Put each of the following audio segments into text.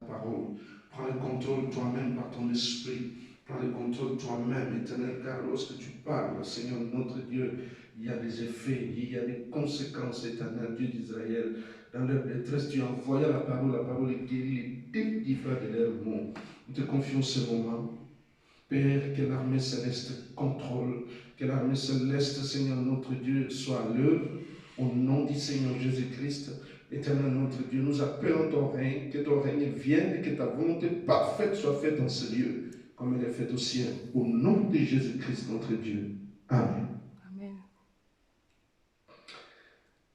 parole. Prends le contrôle toi-même par ton esprit. Prends le contrôle toi-même, Éternel, car lorsque tu parles, Seigneur notre Dieu, il y a des effets, il y a des conséquences, Éternel, Dieu d'Israël. Dans leur détresse, tu envoies la parole est guérie, les délivre de leur mot. Nous te confions ce moment. Père, que l'armée céleste contrôle, que l'armée céleste, Seigneur notre Dieu, soit à l'œuvre. Au nom du Seigneur Jésus-Christ, Éternel notre Dieu, nous appelons ton règne, que ton règne vienne et que ta volonté parfaite soit faite dans ce lieu, comme elle est faite au ciel. Au nom de Jésus-Christ, notre Dieu. Amen. Amen.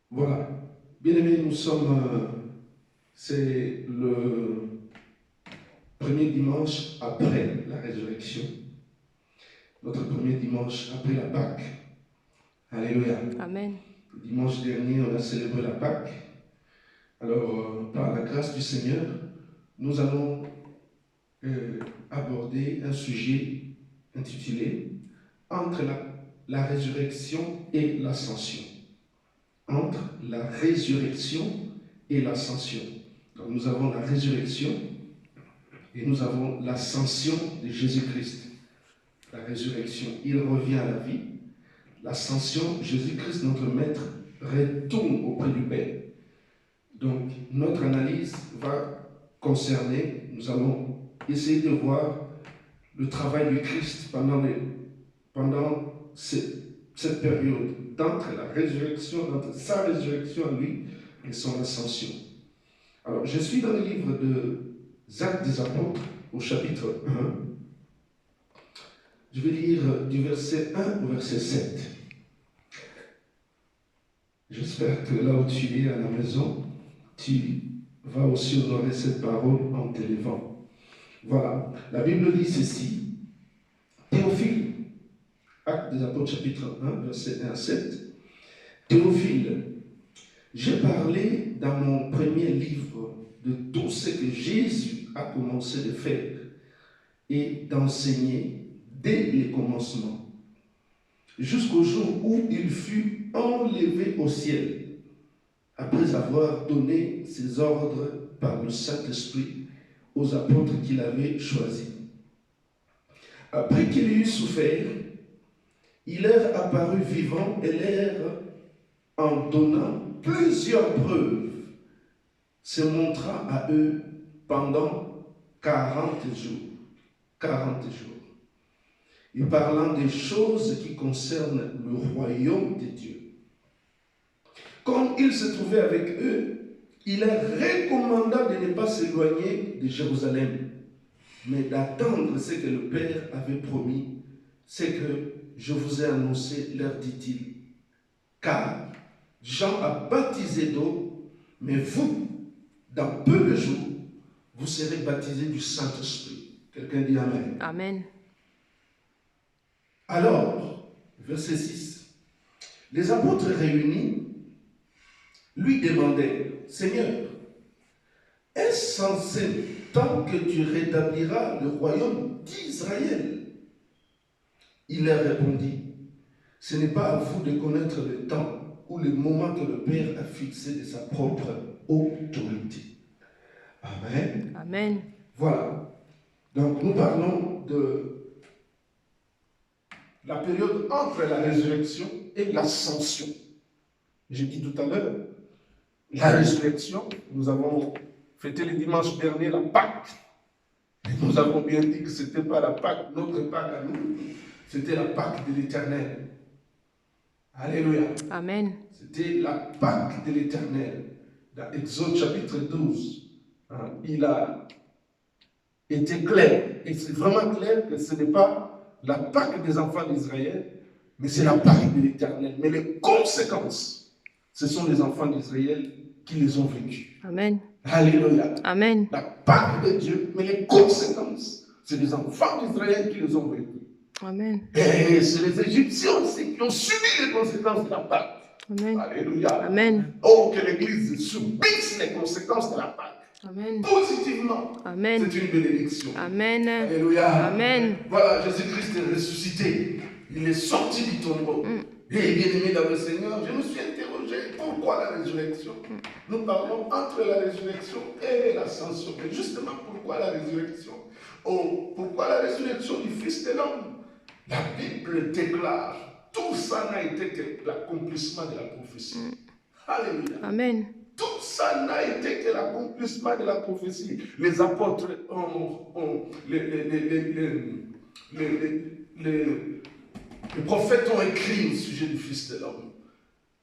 Voilà. Bien-aimés, nous sommes, c'est le premier dimanche après la résurrection. Notre premier dimanche après la Pâque. Alléluia. Amen. Le dimanche dernier, on a célébré la Pâque. Alors, par la grâce du Seigneur, nous allons aborder un sujet intitulé « Entre la résurrection et l'ascension ». Entre la résurrection et l'ascension. Donc, nous avons la résurrection et nous avons l'ascension de Jésus-Christ. La résurrection, il revient à la vie. L'ascension, Jésus-Christ, notre Maître, retourne auprès du Père. Donc, notre analyse va concerner, nous allons essayer de voir le travail du Christ pendant cette période, d'entre sa résurrection à lui et son ascension. Alors, je suis dans le livre des Actes des Apôtres, au chapitre 1. Je vais lire du verset 1 au verset 7. J'espère que là où tu es à la maison, tu vas aussi honorer cette parole en t'élevant. Voilà, la Bible dit ceci. Théophile, Actes des Apôtres, chapitre 1, verset 1 à 7. Théophile, j'ai parlé dans mon premier livre de tout ce que Jésus a commencé de faire et d'enseigner dès les commencements, jusqu'au jour où il fut enlevé au ciel, après avoir donné ses ordres par le Saint-Esprit aux apôtres qu'il avait choisis. Après qu'il eut souffert, il leur apparut vivant et leur, en donnant plusieurs preuves, se montra à eux pendant 40 jours. 40 jours. Et parlant des choses qui concernent le royaume de Dieu. Comme il se trouvait avec eux, il leur recommanda de ne pas s'éloigner de Jérusalem, mais d'attendre ce que le Père avait promis, ce que je vous ai annoncé, leur dit-il. Car Jean a baptisé d'eau, mais vous, dans peu de jours, vous serez baptisés du Saint-Esprit. Quelqu'un dit Amen. Amen. Alors, verset 6, les apôtres réunis lui demandèrent, Seigneur, est-ce en ce temps que tu rétabliras le royaume d'Israël? Il leur répondit, ce n'est pas à vous de connaître le temps ou le moment que le Père a fixé de sa propre autorité. Amen. Amen. Voilà. Donc nous parlons de la période entre la résurrection et l'ascension. J'ai dit tout à l'heure, la résurrection, nous avons fêté le dimanche dernier la Pâque. Et nous avons bien dit que ce n'était pas la Pâque, notre Pâque à nous, c'était la Pâque de l'Éternel. Alléluia. Amen. C'était la Pâque de l'Éternel. Dans Exode chapitre 12, il a été clair, et c'est vraiment clair que ce n'est pas la Pâque des enfants d'Israël, mais c'est la Pâque de l'Éternel. Mais les conséquences, ce sont les enfants d'Israël qui les ont vécues. Amen. Alléluia. Amen. La Pâque de Dieu, mais les conséquences, c'est les enfants d'Israël qui les ont vécues. Amen. Et c'est les Égyptiens aussi qui ont subi les conséquences de la Pâque. Amen. Alléluia. Amen. Oh, que l'Église subisse les conséquences de la Pâque. Amen. Positivement. Amen. C'est une bénédiction. Amen. Alléluia. Amen. Voilà, Jésus-Christ est ressuscité. Il est sorti du tombeau. Et bien aimé dans le Seigneur, je me suis interrogé, pourquoi Pourquoi la résurrection? Nous parlons entre la résurrection et l'ascension. Mais justement, pourquoi la résurrection? Oh, pourquoi la résurrection du Fils de l'homme? La Bible déclare, tout ça n'a été que l'accomplissement de la prophétie. Alléluia. Amen. Tout ça n'a été que l'accomplissement de la prophétie. Les apôtres les prophètes ont écrit au sujet du Fils de l'homme.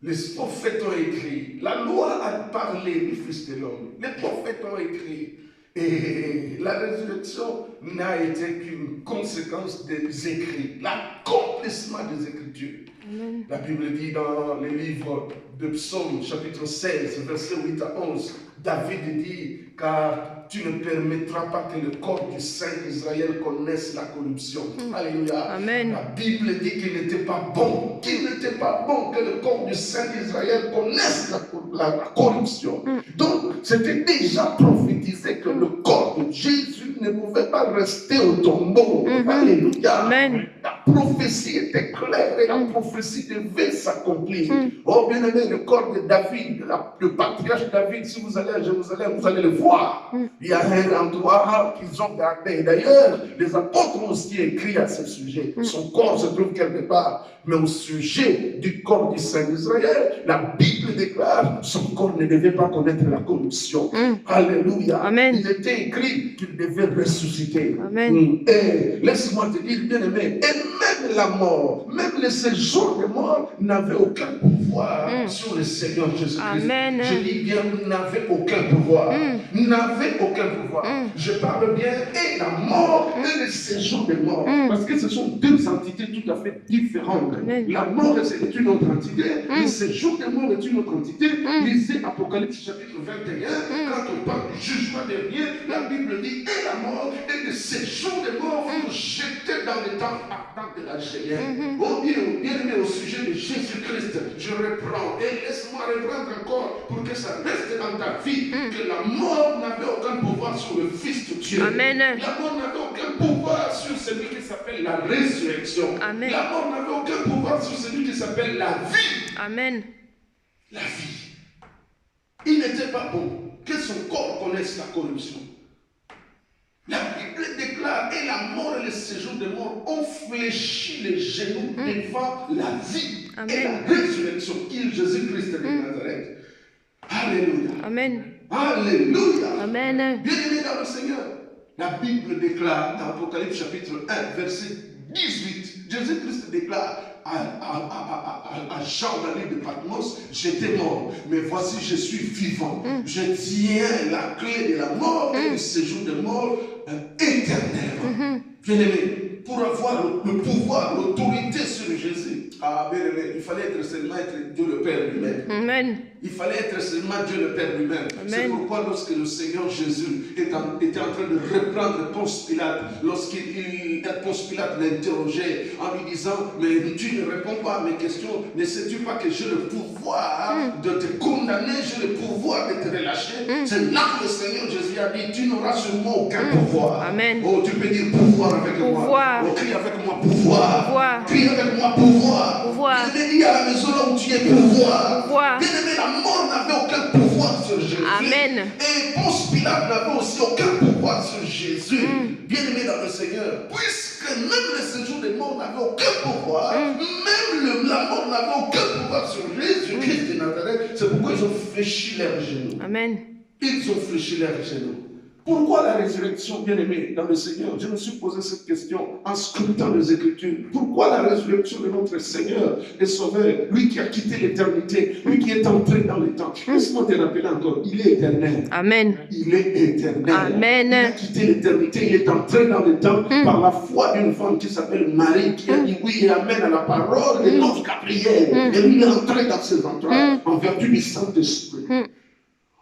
Les prophètes ont écrit. La loi a parlé du Fils de l'homme. Les prophètes ont écrit. Et la résurrection n'a été qu'une conséquence des écrits. L'accomplissement des Écritures. Amen. La Bible dit dans les livres de Psaume, chapitre 16, versets 8 à 11, David dit, car tu ne permettras pas que le corps du Saint d'Israël connaisse la corruption. Alléluia. Amen. La Bible dit qu'il n'était pas bon, que le corps du Saint d'Israël connaisse la corruption. Donc, c'était déjà prophétisé que le corps de Jésus ne pouvait pas rester au tombeau. Alléluia. Amen. La prophétie était claire et la prophétie devait s'accomplir. Oh bien-aimé, le corps de David, le patriarche David, si vous allez à Jérusalem, vous allez le voir. Il y a un endroit qu'ils ont gardé. D'ailleurs, les apôtres ont aussi écrit à ce sujet. Son corps se trouve quelque part. Mais au sujet du corps du Saint d'Israël, la Bible déclare son corps ne devait pas connaître la corruption. Alléluia. Amen. Il était écrit qu'il devait ressusciter. Amen. Et laisse-moi te dire, bien-aimé, et même la mort, même le séjour de mort n'avait aucun pouvoir sur le Seigneur Jésus-Christ. Amen. Je dis bien, n'avait aucun pouvoir. N'avait aucun pouvoir. Je parle bien et la mort et le séjour de mort. Parce que ce sont deux entités tout à fait différentes. Amen. La mort est une autre entité, le séjour de mort est une autre entité. Lisez Apocalypse chapitre 21, quand on parle du jugement dernier, la Bible dit et la mort et le séjour de mort furent jetés dans les temps ardents de la géhenne. Oh bien aimé, au sujet de Jésus-Christ, je reprends et laisse-moi reprendre encore pour que ça reste dans ta vie, que la mort n'avait aucun pouvoir sur le Fils de Dieu. Amen. La mort n'avait aucun pouvoir sur celui qui s'appelle la résurrection. Amen. La mort n'avait aucun pouvoir sur celui qui s'appelle la vie. Amen. La vie. Il n'était pas bon que son corps connaisse la corruption. La Bible déclare, et la mort et le séjour des morts ont fléchi les genoux devant la vie. Amen. Et la résurrection, qui est Jésus-Christ de Nazareth. Alléluia. Amen. Alléluia. Amen. Bien-aimés dans le Seigneur, la Bible déclare dans Apocalypse chapitre 1, verset 18, Jésus-Christ déclare à Jean dans l'île de Patmos, j'étais mort, mais voici je suis vivant. Je tiens la clé de la mort et du séjour de mort éternellement. Bien-aimé, pour avoir le pouvoir, l'autorité sur Jésus, bien-aimé, il fallait seulement être Dieu le Père lui-même. Amen. Il fallait être seulement Dieu le Père lui-même. C'est pourquoi lorsque le Seigneur Jésus était en train de reprendre Ponce Pilate, Ponce Pilate l'interrogeait en lui disant, mais tu ne réponds pas à mes questions, ne sais-tu pas que j'ai le pouvoir de te condamner, j'ai le pouvoir de te relâcher? C'est là que le Seigneur Jésus a dit, tu n'auras sur moi aucun pouvoir. Amen. Oh, tu peux dire pouvoir avec moi. Oh, crie avec moi pouvoir. Crie avec moi pouvoir. Bien-aimé, dis à la maison là où tu es pouvoir. Bien-aimé, la mort n'avait aucun pouvoir sur Jésus. Amen. Et Ponce Pilate n'avait aussi aucun pouvoir sur Jésus. Bien-aimé dans le Seigneur, puisque même le séjour des morts n'avait aucun pouvoir, même la mort n'avait aucun pouvoir sur Jésus-Christ de Nazareth, c'est pourquoi ils ont fléchi leurs genoux. Amen. Ils ont fléchi leurs genoux. Pourquoi la résurrection, bien-aimé, dans le Seigneur? Je me suis posé cette question en scrutant les Écritures. Pourquoi la résurrection de notre Seigneur et Sauveur, lui qui a quitté l'éternité, lui qui est entré dans le temps? Laisse-moi te rappeler encore, il est éternel. Amen. Il est éternel. Amen. Il a quitté l'éternité, il est entré dans le temps par la foi d'une femme qui s'appelle Marie, qui a dit oui et amen à la parole de notre Gabriel. Et lui il est entré dans ses entrailles en vertu du Saint-Esprit.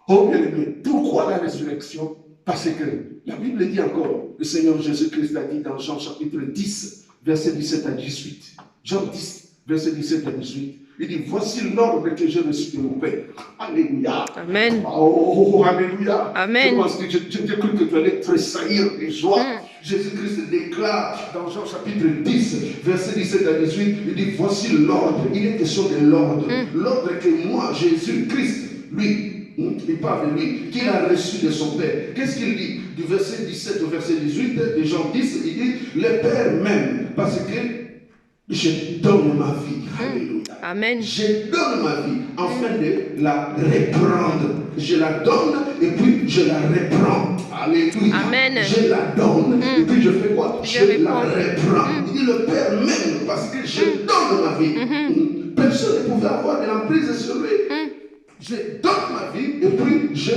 Oh bien-aimé, pourquoi la résurrection? Parce que la Bible dit encore, le Seigneur Jésus-Christ a dit dans Jean chapitre 10, verset 17 à 18. Jean 10, verset 17 à 18. Il dit, voici l'ordre que j'ai reçu de mon Père. Alléluia. Amen. Oh, alléluia. Amen. Je pense que j'ai cru que tu allais tressaillir de joie. Jésus-Christ déclare dans Jean chapitre 10, verset 17 à 18, il dit, voici l'ordre. Il est question de l'ordre. L'ordre que moi, Jésus-Christ, lui, il parle de lui, qu'il a reçu de son Père. Qu'est-ce qu'il dit? Du verset 17 au verset 18 de Jean 10, il dit, le Père m'aime parce que je donne ma vie. Alléluia. Amen. Je donne ma vie afin de la reprendre. Je la donne et puis je la reprends. Alléluia. Amen. Je la donne et puis je fais quoi? Je la reprends. Il dit le Père m'aime parce que je donne ma vie. Personne ne pouvait avoir de l'emprise sur lui. Je donne ma vie et puis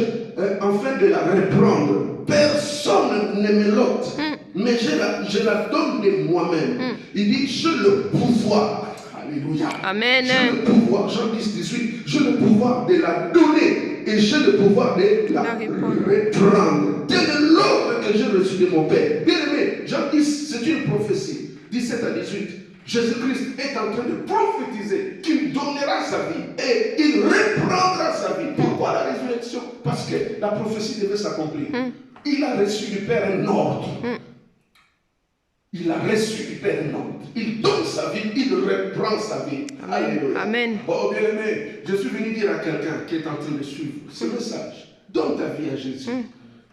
afin de la reprendre. Personne ne me l'ôte. Mais je la donne de moi-même. Il dit, j'ai le pouvoir. Alléluia. Amen. J'ai le pouvoir, Jean 10, 18, j'ai le pouvoir de la donner et j'ai le pouvoir de la reprendre. Tel est l'ordre que j'ai reçu de mon Père. Bien aimé, Jean 10, c'est une prophétie. 17 à 18. Jésus-Christ est en train de prophétiser qu'il donnera sa vie et il reprendra sa vie. Pourquoi la résurrection? Parce que la prophétie devait s'accomplir. Il a reçu du Père un ordre. Il a reçu du Père un ordre. Il donne sa vie, il reprend sa vie. Amen. Amen. Oh bien aimé, je suis venu dire à quelqu'un qui est en train de suivre ce message. Donne ta vie à Jésus.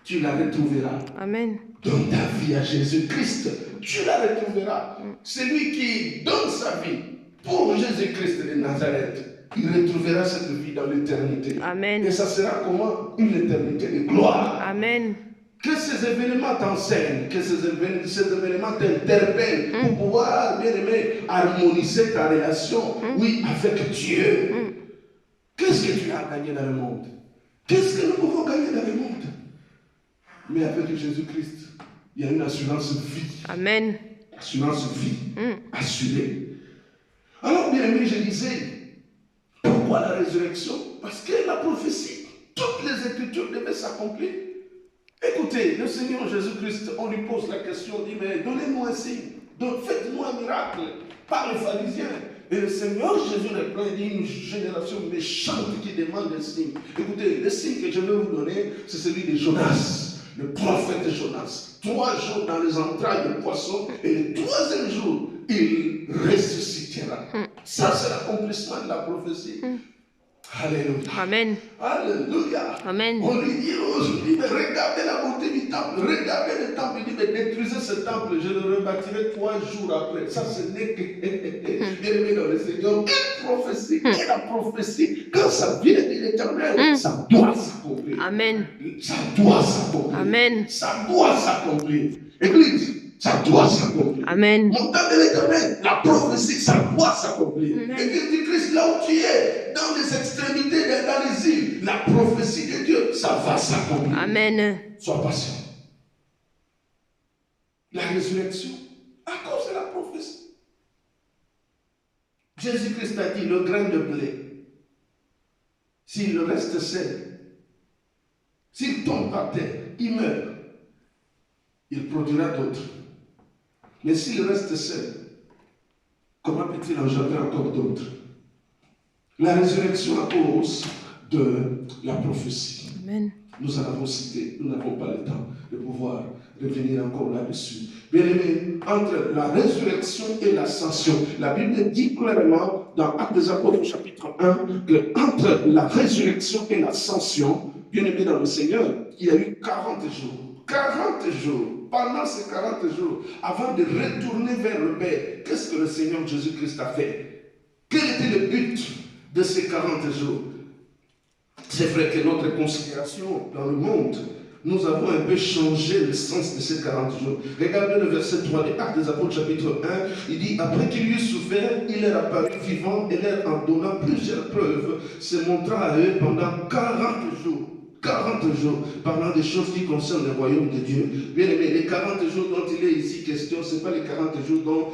Tu la retrouveras. Amen. Donne ta vie à Jésus-Christ. Tu la retrouveras. C'est lui qui donne sa vie pour Jésus-Christ de Nazareth. Il retrouvera cette vie dans l'éternité. Amen. Et ça sera comment? Une éternité de gloire. Amen. Que ces événements t'enseignent, que ces événements t'interpellent pour pouvoir, bien aimé, harmoniser ta relation, oui, avec Dieu. Qu'est-ce que tu as gagné dans le monde? Qu'est-ce que nous pouvons gagner dans le monde? Mais avec Jésus-Christ, il y a une assurance vie. Amen. Assurance vie. Assurée. Alors, bien aimé, je disais, pourquoi la résurrection? Parce que la prophétie, toutes les Écritures devaient s'accomplir. Écoutez, le Seigneur Jésus-Christ, on lui pose la question, on dit, mais donnez-moi un signe, faites-moi un miracle par les pharisiens. Et le Seigneur Jésus répond, il dit, une génération méchante qui demande un signe. Écoutez, le signe que je vais vous donner, c'est celui de Jonas, le prophète Jonas. 3 jours dans les entrailles du poisson, et le 3e jour, il ressuscitera. Ça, c'est l'accomplissement de la prophétie. Alléluia. Amen. Alléluia. Amen. On lui dit aujourd'hui, mais regardez la beauté du temple, regardez le temple. Il dit, mais détruisez ce temple, je le rebâtirai 3 jours après. Ça, ce n'est que bien aimé dans le Seigneur. Quelle prophétie, quelle prophétie. Quand ça vient de l'Éternel, ça doit s'accomplir. Amen. Ça doit s'accomplir. Amen. Ça doit s'accomplir. Église, ça doit s'accomplir. Amen. Mon temps de l'Éternel, la prophétie, ça doit s'accomplir. Et Jésus-Christ, là où tu es, dans les extrémités, dans les îles, la prophétie de Dieu, ça va s'accomplir. Amen. Sois patient. La résurrection, à cause de la prophétie. Jésus-Christ a dit, le grain de blé, s'il reste seul, s'il tombe par terre, il meurt. Il produira d'autres. Mais s'il reste seul, comment peut-il engendrer encore d'autres? La résurrection à cause de la prophétie. Amen. Nous en avons cité, nous n'avons pas le temps de pouvoir revenir encore là-dessus. Bien aimé, entre la résurrection et l'ascension, la Bible dit clairement dans Actes des Apôtres chapitre 1 que entre la résurrection et l'ascension, bien aimé dans le Seigneur, il y a eu 40 jours. 40 jours. Pendant ces 40 jours, avant de retourner vers le Père, qu'est-ce que le Seigneur Jésus-Christ a fait? Quel était le but de ces 40 jours? C'est vrai que notre considération dans le monde, nous avons un peu changé le sens de ces 40 jours. Regardez le verset 3 des Actes des Apôtres chapitre 1, il dit, après qu'il eut souffert, il leur apparut vivant et leur en donnant plusieurs preuves, se montrant à eux pendant 40 jours. 40 jours, parlant des choses qui concernent le royaume de Dieu. Bien aimé, les 40 jours dont il est ici question, ce n'est pas les 40 jours dont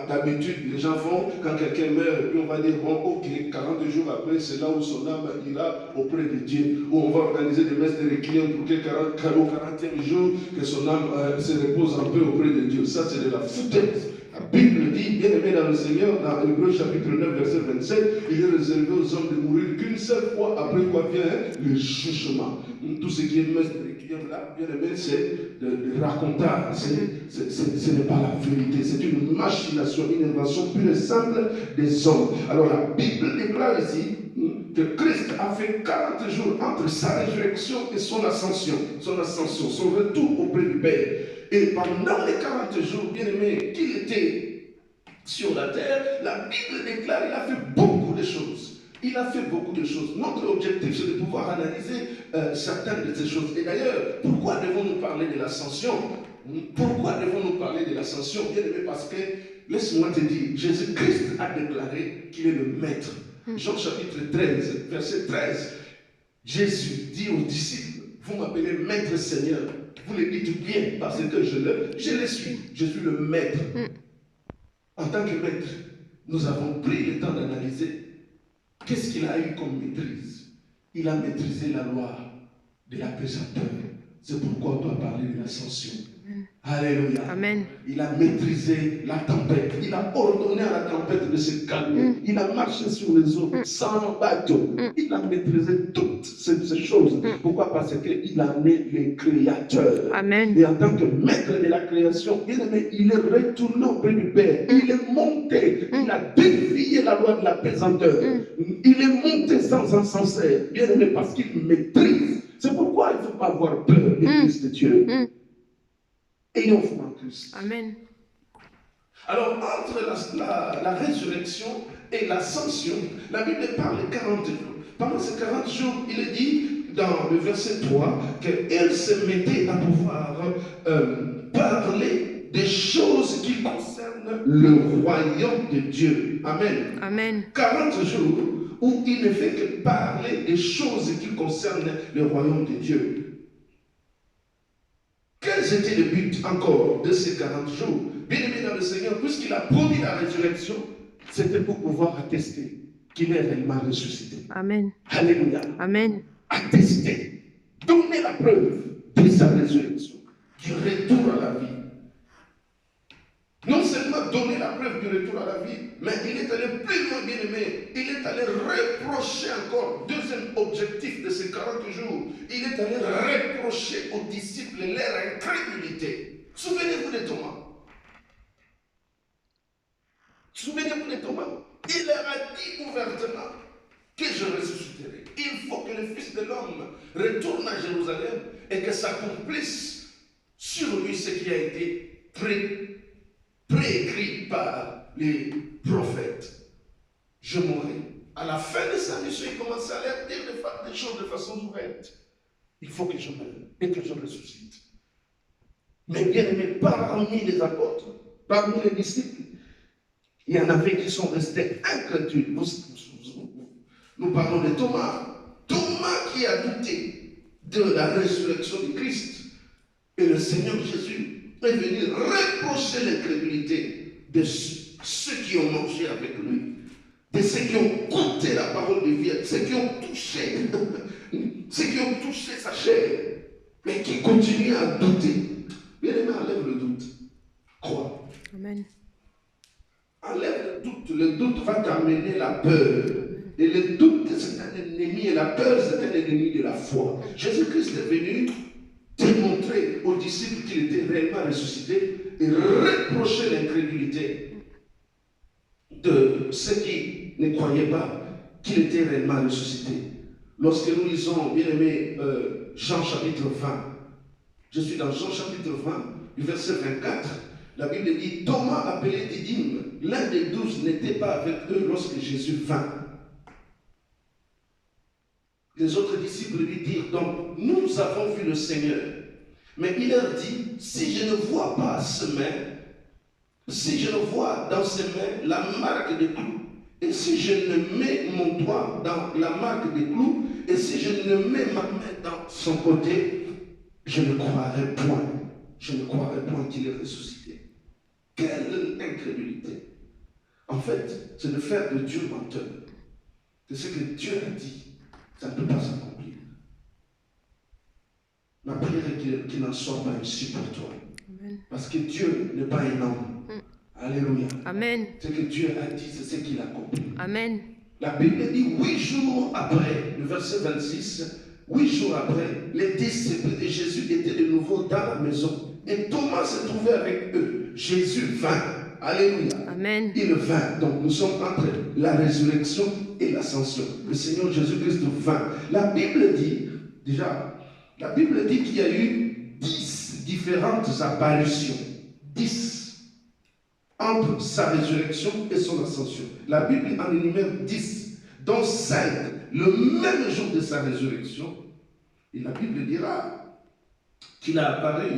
d'habitude les gens font quand quelqu'un meurt, et puis on va dire, bon, ok, 40 jours après, c'est là où son âme ira auprès de Dieu, où on va organiser des messes de requiem pour que au 40e jour, que son âme se repose un peu auprès de Dieu. Ça, c'est de la foutaise. La Bible dit, bien aimé dans le Seigneur, dans Hébreux chapitre 9, verset 27, il est réservé aux hommes de mourir qu'une seule fois, après quoi vient le jugement. Tout ce qui est meurtre, qui est là, bien aimé, c'est de racontage. Ce n'est pas la vérité, c'est une machination, une invention pure et simple des hommes. Alors la Bible déclare ici que Christ a fait 40 jours entre sa résurrection et son ascension, son retour auprès du Père. Et pendant les 40 jours, bien aimé, qu'il était sur la terre, la Bible déclare qu'il a fait beaucoup de choses. Il a fait beaucoup de choses. Notre objectif, c'est de pouvoir analyser certaines de ces choses. Et d'ailleurs, pourquoi devons-nous parler de l'ascension? Pourquoi devons-nous parler de l'ascension? Bien aimé, parce que, laisse-moi te dire, Jésus-Christ a déclaré qu'il est le Maître. Jean chapitre 13, verset 13, Jésus dit aux disciples, vous m'appelez Maître Seigneur. Vous le dites bien parce que je le suis. Je suis le Maître. En tant que Maître, nous avons pris le temps d'analyser qu'est-ce qu'il a eu comme maîtrise. Il a maîtrisé la loi de la pesanteur. C'est pourquoi on doit parler de l'ascension. Alléluia. Amen. Il a maîtrisé la tempête. Il a ordonné à la tempête de se calmer. Il a marché sur les eaux sans bateau. Il a maîtrisé toutes ces choses. Pourquoi? Parce qu'il en est le créateur. Amen. Et en tant que maître de la création, bien aimé, il est retourné auprès du Père. Il est monté. Il a défié la loi de la pesanteur. Il est monté sans insensé. Bien aimé, parce qu'il maîtrise. C'est pourquoi il ne faut pas avoir peur des fils de Dieu. Ayons foi en Christ. Amen. Alors, entre la résurrection et l'ascension, la Bible parle de 40 jours. Pendant ces 40 jours, il est dit dans le verset 3 qu'il se mettait à pouvoir parler des choses qui concernent le royaume de Dieu. Amen. Amen. 40 jours où il ne fait que parler des choses qui concernent le royaume de Dieu. Quel était le but encore de ces 40 jours? Bien aimé dans le Seigneur, puisqu'il a promis la résurrection, c'était pour pouvoir attester qu'il est réellement ressuscité. Amen. Alléluia. Amen. Attester, donner la preuve de sa résurrection, du retour à la vie. Non seulement donner la preuve du retour à la vie, mais il est allé plus loin, bien aimé. Il est allé reprocher encore, deuxième objectif de ces 40 jours, il est allé reprocher aux disciples leur incrédulité. Souvenez-vous de Thomas. Souvenez-vous de Thomas. Il leur a dit ouvertement que je ressusciterai. Il faut que le Fils de l'homme retourne à Jérusalem et que s'accomplisse sur lui ce qui a été préécrit par les prophètes. Je mourrai. À la fin de sa mission, il commençait à leur dire des choses de façon ouverte. Il faut que je meure et que je ressuscite. Mais bien aimé, parmi les apôtres, parmi les disciples, il y en avait qui sont restés incrédules. Nous parlons de Thomas. Thomas qui a douté de la résurrection du Christ. Et le Seigneur Jésus est venu reprocher l'incrédulité de ceux qui ont mangé avec lui, de ceux qui ont goûté la parole de vie, ceux qui ont touché, sa chair, mais qui continuent à douter. Bien aimé, enlève le doute. Crois. Amen. Enlève le doute va t'amener la peur. Et le doute, c'est un ennemi, et la peur, c'est un ennemi de la foi. Jésus-Christ est venu démontrer aux disciples qu'il était réellement ressuscité et reprocher l'incrédulité de ceux qui ne croyaient pas qu'il était réellement ressuscité. Lorsque nous lisons, bien aimé, Jean chapitre 20, je suis dans Jean chapitre 20, du verset 24, la Bible dit, Thomas appelé Didyme, l'un des 12 n'était pas avec eux lorsque Jésus vint. Les autres disciples lui dirent donc, nous avons vu le Seigneur. Mais il leur dit, si je ne vois pas ses mains, si je ne vois dans ses mains la marque des clous, et si je ne mets mon doigt dans la marque des clous, et si je ne mets ma main dans son côté, je ne croirai point. Je ne croirai point qu'il est ressuscité. Quelle incrédulité! En fait, c'est de faire de Dieu menteur. C'est ce que Dieu a dit. Ça ne peut pas s'accomplir. Ma prière est qu'il n'en soit pas ainsi pour toi. Amen. Parce que Dieu n'est pas un homme. Alléluia. Amen. Ce que Dieu a dit, c'est ce qu'il a accompli. Amen. La Bible dit 8 jours après, le verset 26, 8 jours après, les disciples de Jésus étaient de nouveau dans la maison. Et Thomas se trouvait avec eux. Jésus vint. Alléluia. Amen. Il vint. Donc nous sommes entre la résurrection et l'ascension. Le Seigneur Jésus-Christ vint. La Bible dit, déjà, la Bible dit qu'il y a eu 10 différentes apparitions. 10 entre sa résurrection et son ascension. La Bible en énumère 10, dont 5 le même jour de sa résurrection. Et la Bible dira qu'il a apparu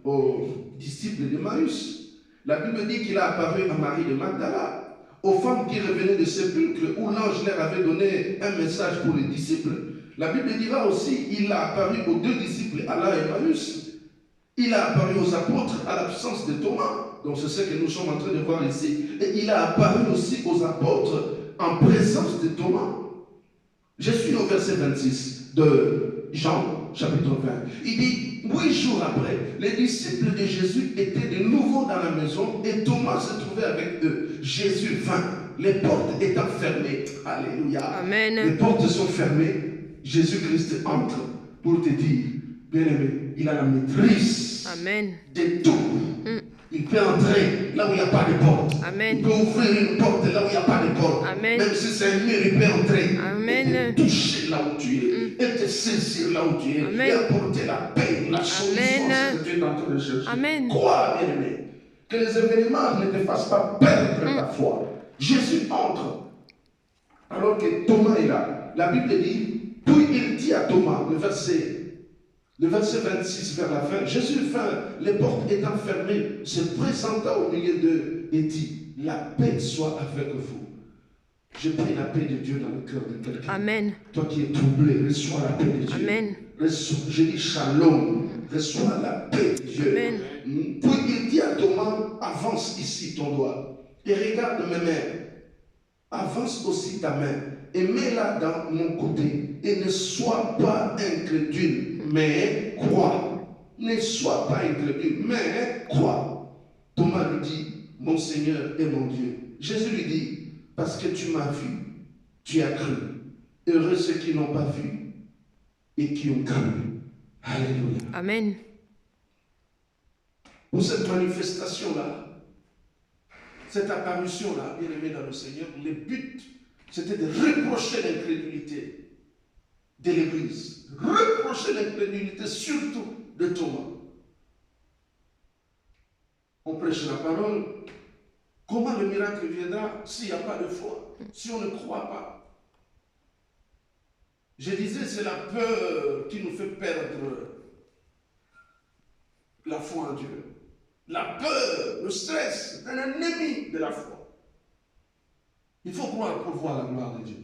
aux disciples d'Emmaüs. La Bible dit qu'il a apparu à Marie de Magdala, aux femmes qui revenaient de sépulcre, où l'ange leur avait donné un message pour les disciples. La Bible dira aussi qu'il a apparu aux 2 disciples, Allah et Emmaüs. Il a apparu aux apôtres à l'absence de Thomas. Donc c'est ce que nous sommes en train de voir ici. Et il a apparu aussi aux apôtres en présence de Thomas. Je suis au verset 26 de Jean, chapitre 20. Il dit, 8 jours après, les disciples de Jésus étaient de nouveau dans la maison et Thomas se trouvait avec eux. Jésus vint, les portes étant fermées. Alléluia. Amen. Les portes sont fermées. Jésus-Christ entre pour te dire, bien-aimé, il a la maîtrise Amen. de tout. Il peut entrer là où il n'y a pas de porte. Amen. Il peut ouvrir une porte là où il n'y a pas de porte. Amen. Même si c'est un mur, il peut entrer. Amen. Et te toucher là où tu es. Et te saisir là où tu es. Amen. Et apporter la paix, la solution que tu es en train de chercher. Amen. Crois, bien-aimé, que les événements ne te fassent pas perdre ta foi. Jésus entre. Alors que Thomas est là. La Bible dit, puis il dit à Thomas, le verset 26 vers la fin, Jésus vint, les portes étant fermées, se présenta au milieu d'eux et dit, la paix soit avec vous. Je prie la paix de Dieu dans le cœur de quelqu'un. Amen. Toi qui es troublé, reçois la paix de Dieu. Amen. Je dis shalom, reçois la paix de Dieu. Amen. Puis il dit à Thomas, avance ici ton doigt et regarde mes mains. Avance aussi ta main et mets-la dans mon côté et ne sois pas incrédule, mais crois. Ne sois pas incrédule, mais crois. Thomas lui dit, mon Seigneur et mon Dieu. Jésus lui dit, parce que tu m'as vu, tu as cru. Heureux ceux qui n'ont pas vu et qui ont cru. Alléluia. Amen. Pour cette manifestation-là, cette apparition-là, bien aimé dans le Seigneur, le but, c'était de reprocher l'incrédulité de l'Église. Reprocher l'incrédulité surtout de Thomas. On prêche la parole. Comment le miracle viendra s'il n'y a pas de foi, si on ne croit pas? Je disais, c'est la peur qui nous fait perdre la foi en Dieu. La peur, le stress, c'est un ennemi de la foi. Il faut croire pour voir la gloire de Dieu.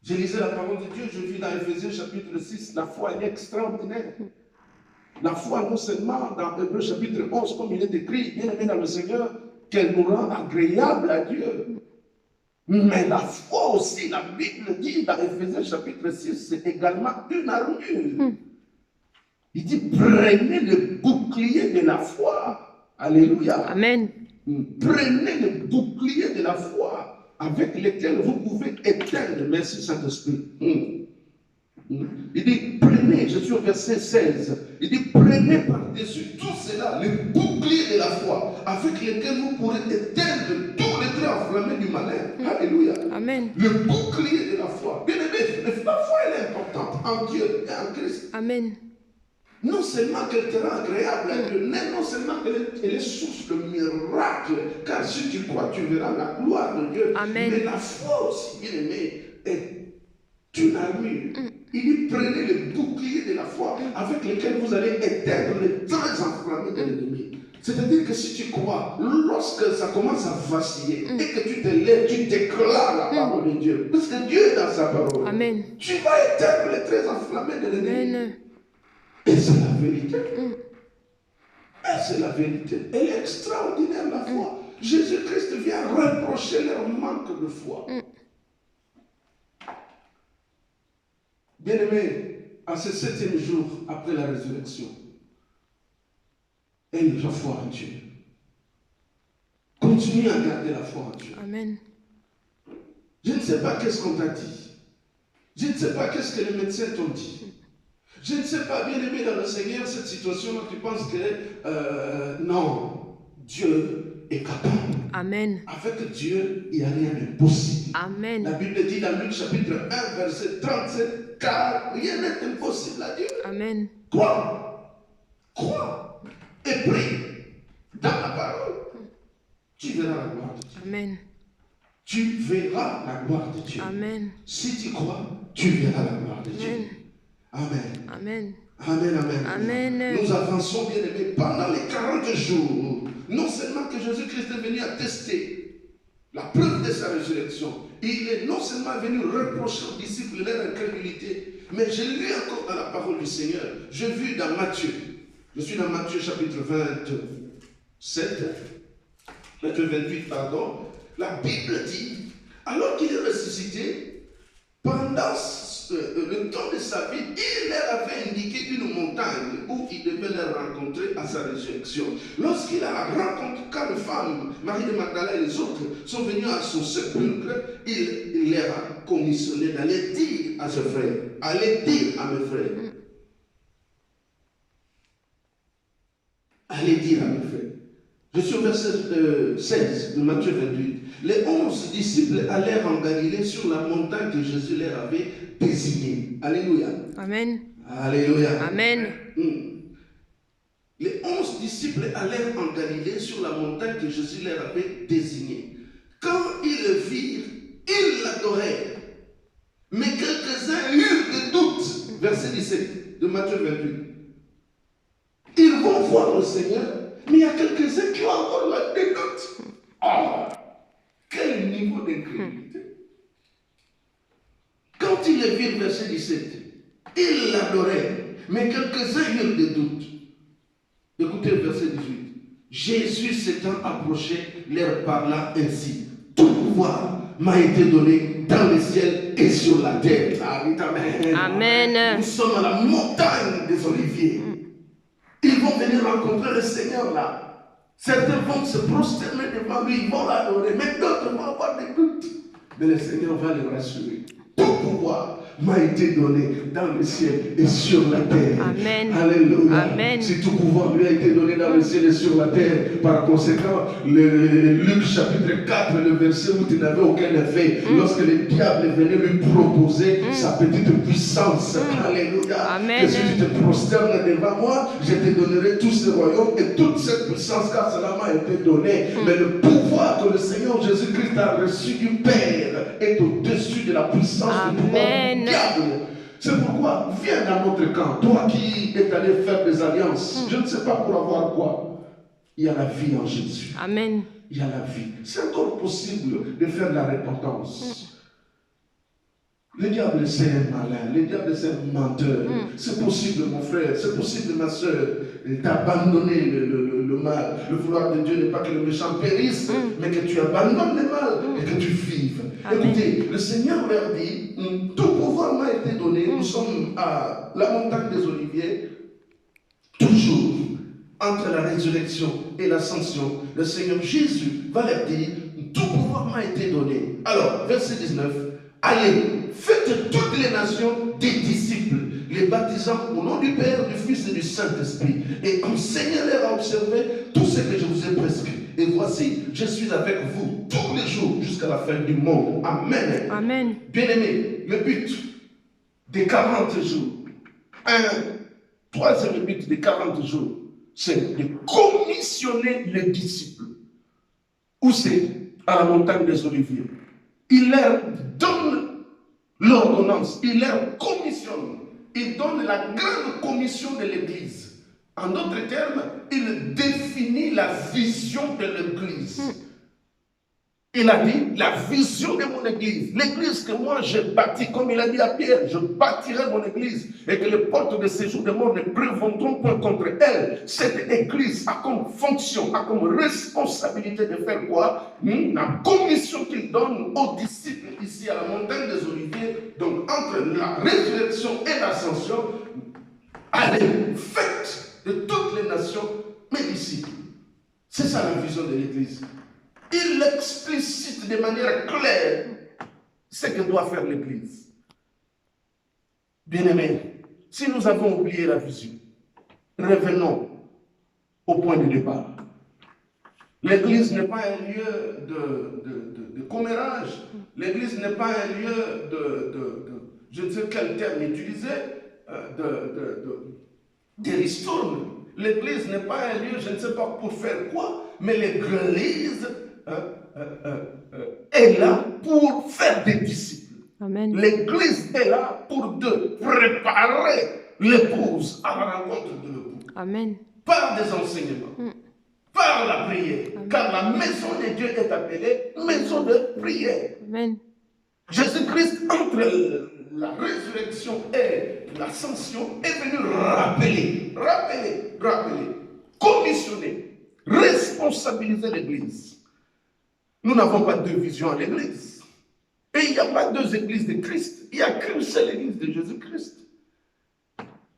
Je lisais la parole de Dieu, je vis dans Éphésiens chapitre 6, la foi est extraordinaire. La foi non seulement dans Hébreux chapitre 11, comme il est écrit, bien aimé dans le Seigneur, qu'elle nous rend agréable à Dieu. Mais la foi aussi, la Bible dit dans Éphésiens chapitre 6, c'est également une armure. Il dit, prenez le bouclier de la foi. Alléluia. Amen. Prenez le bouclier de la foi avec lequel vous pouvez éteindre. Merci Saint-Esprit. Il dit, prenez, je suis au verset 16. Il dit, prenez par-dessus tout cela le bouclier de la foi avec lequel vous pourrez éteindre tous les traits enflammés du malin. Alléluia. Amen. Le bouclier de la foi. Bien aimé, la foi elle est importante en Dieu et en Christ. Amen. Non seulement qu'elle te rend agréable à Dieu, non seulement qu'elle est source de miracle, car si tu crois, tu verras la gloire de Dieu. Amen. Mais la foi aussi, bien aimé, est une armure. Il dit, prenez le bouclier de la foi avec lequel vous allez éteindre les traits enflammés de l'ennemi. C'est-à-dire que si tu crois, lorsque ça commence à vaciller et que tu te lèves, tu déclares la parole de Dieu. Parce que Dieu est dans sa parole. Amen. Tu vas éteindre les traits enflammés de l'ennemi. Amen. Et c'est la vérité. Et c'est la vérité. Elle est extraordinaire, la foi. Jésus-Christ vient reprocher leur manque de foi. Bien-aimé, à ce 7e jour après la résurrection, ayez la foi en Dieu. Continue à garder la foi en Dieu. Amen. Je ne sais pas qu'est-ce qu'on t'a dit. Je ne sais pas qu'est-ce que les médecins t'ont dit. Je ne sais pas, bien aimé dans le Seigneur, cette situation-là, tu penses que non, Dieu est capable. Amen. Avec Dieu, il n'y a rien d'impossible. Amen. La Bible dit dans Luc chapitre 1, verset 37, car rien n'est impossible à Dieu. Amen. Crois. Crois. Et prie dans la parole. Tu verras la gloire de Dieu. Amen. Tu verras la gloire de Dieu. Amen. Si tu crois, tu verras la gloire de Dieu. Amen. Amen. Amen, amen. Amen. Nous avançons, bien aimés, pendant les 40 jours. Non seulement que Jésus-Christ est venu attester la preuve de sa résurrection, il est non seulement venu reprocher aux disciples leur incrédulité, mais je lis encore dans la parole du Seigneur. J'ai vu dans Matthieu, je suis dans Matthieu chapitre 27, Matthieu 28, pardon. La Bible dit, alors qu'il est ressuscité, pendant le temps de sa vie, il leur avait indiqué une montagne où il devait les rencontrer à sa résurrection. Lorsqu'il a rencontré, quand les femmes, Marie de Magdala et les autres, sont venus à son sépulcre, il leur a commissionné d'aller dire à ses frères, allez dire à mes frères, allez dire à mes frères. Je suis au verset 16 de Matthieu 28. Les 11 disciples allèrent en Galilée sur la montagne que Jésus leur avait désignée. Alléluia. Amen. Alléluia. Amen. Les 11 disciples allèrent en Galilée sur la montagne que Jésus leur avait désignée. Quand ils le virent, ils l'adorèrent. Mais quelques-uns eurent des doutes. Verset 17 de Matthieu 28. Ils vont voir le Seigneur. Mais il y a quelques-uns qui ont encore des doutes. Oh, quel niveau d'incrédulité. Quand il les vit, verset 17, ils l'adoraient, mais quelques-uns eurent des doutes. Écoutez le verset 18. Jésus s'étant approché, leur parla ainsi. Tout pouvoir m'a été donné dans le ciel et sur la terre. Amen. Amen. Nous sommes à la montagne des Oliviers. Ils vont venir rencontrer le Seigneur là. Certains vont se prosterner devant lui, ils vont l'adorer, mais d'autres vont avoir des doutes. Mais le Seigneur va les rassurer. Tout pouvoir m'a été donné dans le ciel et sur la terre. Amen. Alléluia. Amen. Si tout pouvoir lui a été donné dans le ciel et sur la terre, par conséquent, Luc chapitre 4, le verset où tu n'avais aucun effet, lorsque le diable venait lui proposer sa petite puissance. Alléluia. Amen. Que si tu te prosternes devant moi, je te donnerai tout ce royaume et toute cette puissance, car cela m'a été donné. Mais le pouvoir que le Seigneur Jésus-Christ a reçu du Père est au-dessus de la puissance du pouvoir du diable. C'est pourquoi, viens dans notre camp, toi qui es allé faire des alliances, je ne sais pas pour avoir quoi. Il y a la vie en Jésus. Amen. Il y a la vie. C'est encore possible de faire de la repentance. Le diable, c'est un malin. Le diable, c'est un menteur. C'est possible, mon frère. C'est possible, ma soeur, d'abandonner le mal. Le vouloir de Dieu n'est pas que le méchant périsse, mais que tu abandonnes le mal et que tu vives. Amen. Écoutez, le Seigneur leur dit, tout pouvoir m'a été donné. Nous sommes à la montagne des Oliviers. Toujours, entre la résurrection et l'ascension, le Seigneur Jésus va leur dire, tout pouvoir m'a été donné. Alors, verset 19, allez, faites toutes les nations des disciples, les baptisant au nom du Père, du Fils et du Saint-Esprit, et enseignez-les à observer tout ce que je vous ai prescrit. Et voici, je suis avec vous tous les jours jusqu'à la fin du monde. Amen. Amen. Bien-aimés, le but des 40 jours, troisième but des 40 jours, c'est de commissionner les disciples. Où c'est? À la montagne des Oliviers. Il leur donne l'ordonnance, il leur commissionne, il donne la grande commission de l'Église. En d'autres termes, il définit la vision de l'Église. Il a dit, la vision de mon Église, l'Église que moi j'ai bâtie, comme il a dit à Pierre, je bâtirai mon Église et que les portes de séjour de mort ne prévaudront point contre elle. Cette Église a comme fonction, a comme responsabilité de faire quoi? La commission qu'il donne aux disciples ici à la montagne des Oliviers, donc entre la résurrection et l'ascension, allez, faites de toutes les nations mes disciples. C'est ça la vision de l'Église. il explicite de manière claire ce que doit faire l'Église. Bien-aimés, si nous avons oublié la vision, revenons au point de départ. L'Église n'est pas un lieu de commérage. L'Église n'est pas un lieu je ne sais quel terme utiliser, de ristourne. L'Église n'est pas un lieu, je ne sais pas pour faire quoi, mais l'Église est là pour faire des disciples. Amen. L'Église est là pour préparer l'épouse à la rencontre de l'époux. Amen. Par des enseignements, par la prière. Amen. Car la maison de Dieu est appelée maison de prière. Amen. Jésus-Christ, entre la résurrection et l'ascension, est venu rappeler, commissionner, responsabiliser l'Église. Nous n'avons pas deux visions à l'Église. Et il n'y a pas deux églises de Christ. Il n'y a qu'une seule église de Jésus-Christ.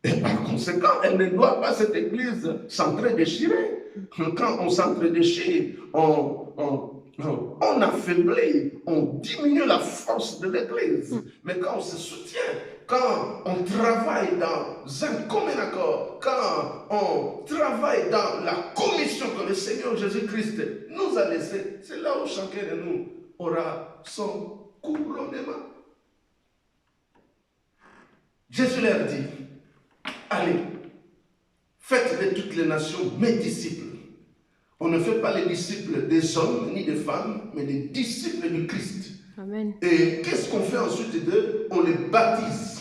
Et par conséquent, elle ne doit pas, cette église, s'entre-déchirer. Quand on s'entre-déchire, on affaiblit, on diminue la force de l'église. Mais quand on se soutient, quand on travaille dans un commun accord, quand on travaille dans la commission que le Seigneur Jésus-Christ nous a laissée, c'est là où chacun de nous aura son couronnement. Jésus leur dit, allez, faites de toutes les nations mes disciples. On ne fait pas les disciples des hommes ni des femmes, mais les disciples du Christ. Amen. Et qu'est-ce qu'on fait ensuite d'eux? On les baptise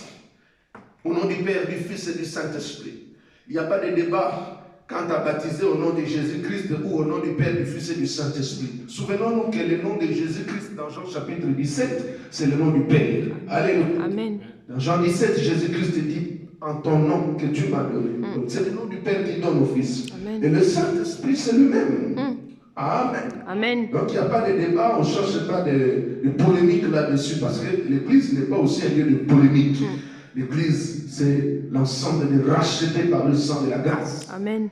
au nom du Père, du Fils et du Saint-Esprit. Il n'y a pas de débat quant à baptiser au nom de Jésus-Christ ou au nom du Père, du Fils et du Saint-Esprit. Souvenons-nous que le nom de Jésus-Christ dans Jean chapitre 17, c'est le nom du Père. Alléluia. Amen. Dans Jean 17, Jésus-Christ dit, en ton nom que tu m'as donné. Donc c'est le nom du Père qui donne au Fils. Amen. Et le Saint-Esprit, c'est lui-même. Amen. Amen. Donc il n'y a pas de débat, on ne cherche pas de polémique là-dessus, parce que l'Église n'est pas aussi un lieu de polémique. L'Église, c'est l'ensemble des rachetés par le sang de la grâce. Amen.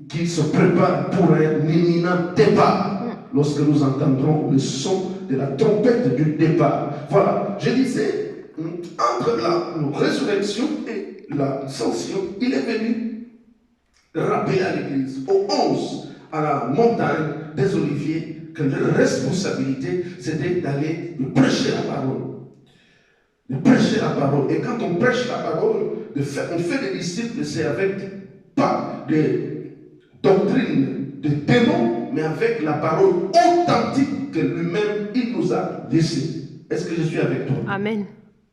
Qui se prépare pour un imminent départ. Lorsque nous entendrons le son de la trompette du départ. Voilà, je disais, entre la résurrection et l'ascension, il est venu rappeler à l'Église, au 11, à la montagne des Oliviers, que leur responsabilité, c'était d'aller de prêcher la parole. De prêcher la parole. Et quand on prêche la parole, on fait des disciples, c'est avec pas de doctrine de démons, mais avec la parole authentique que lui-même, il nous a laissée. Est-ce que je suis avec toi? Amen.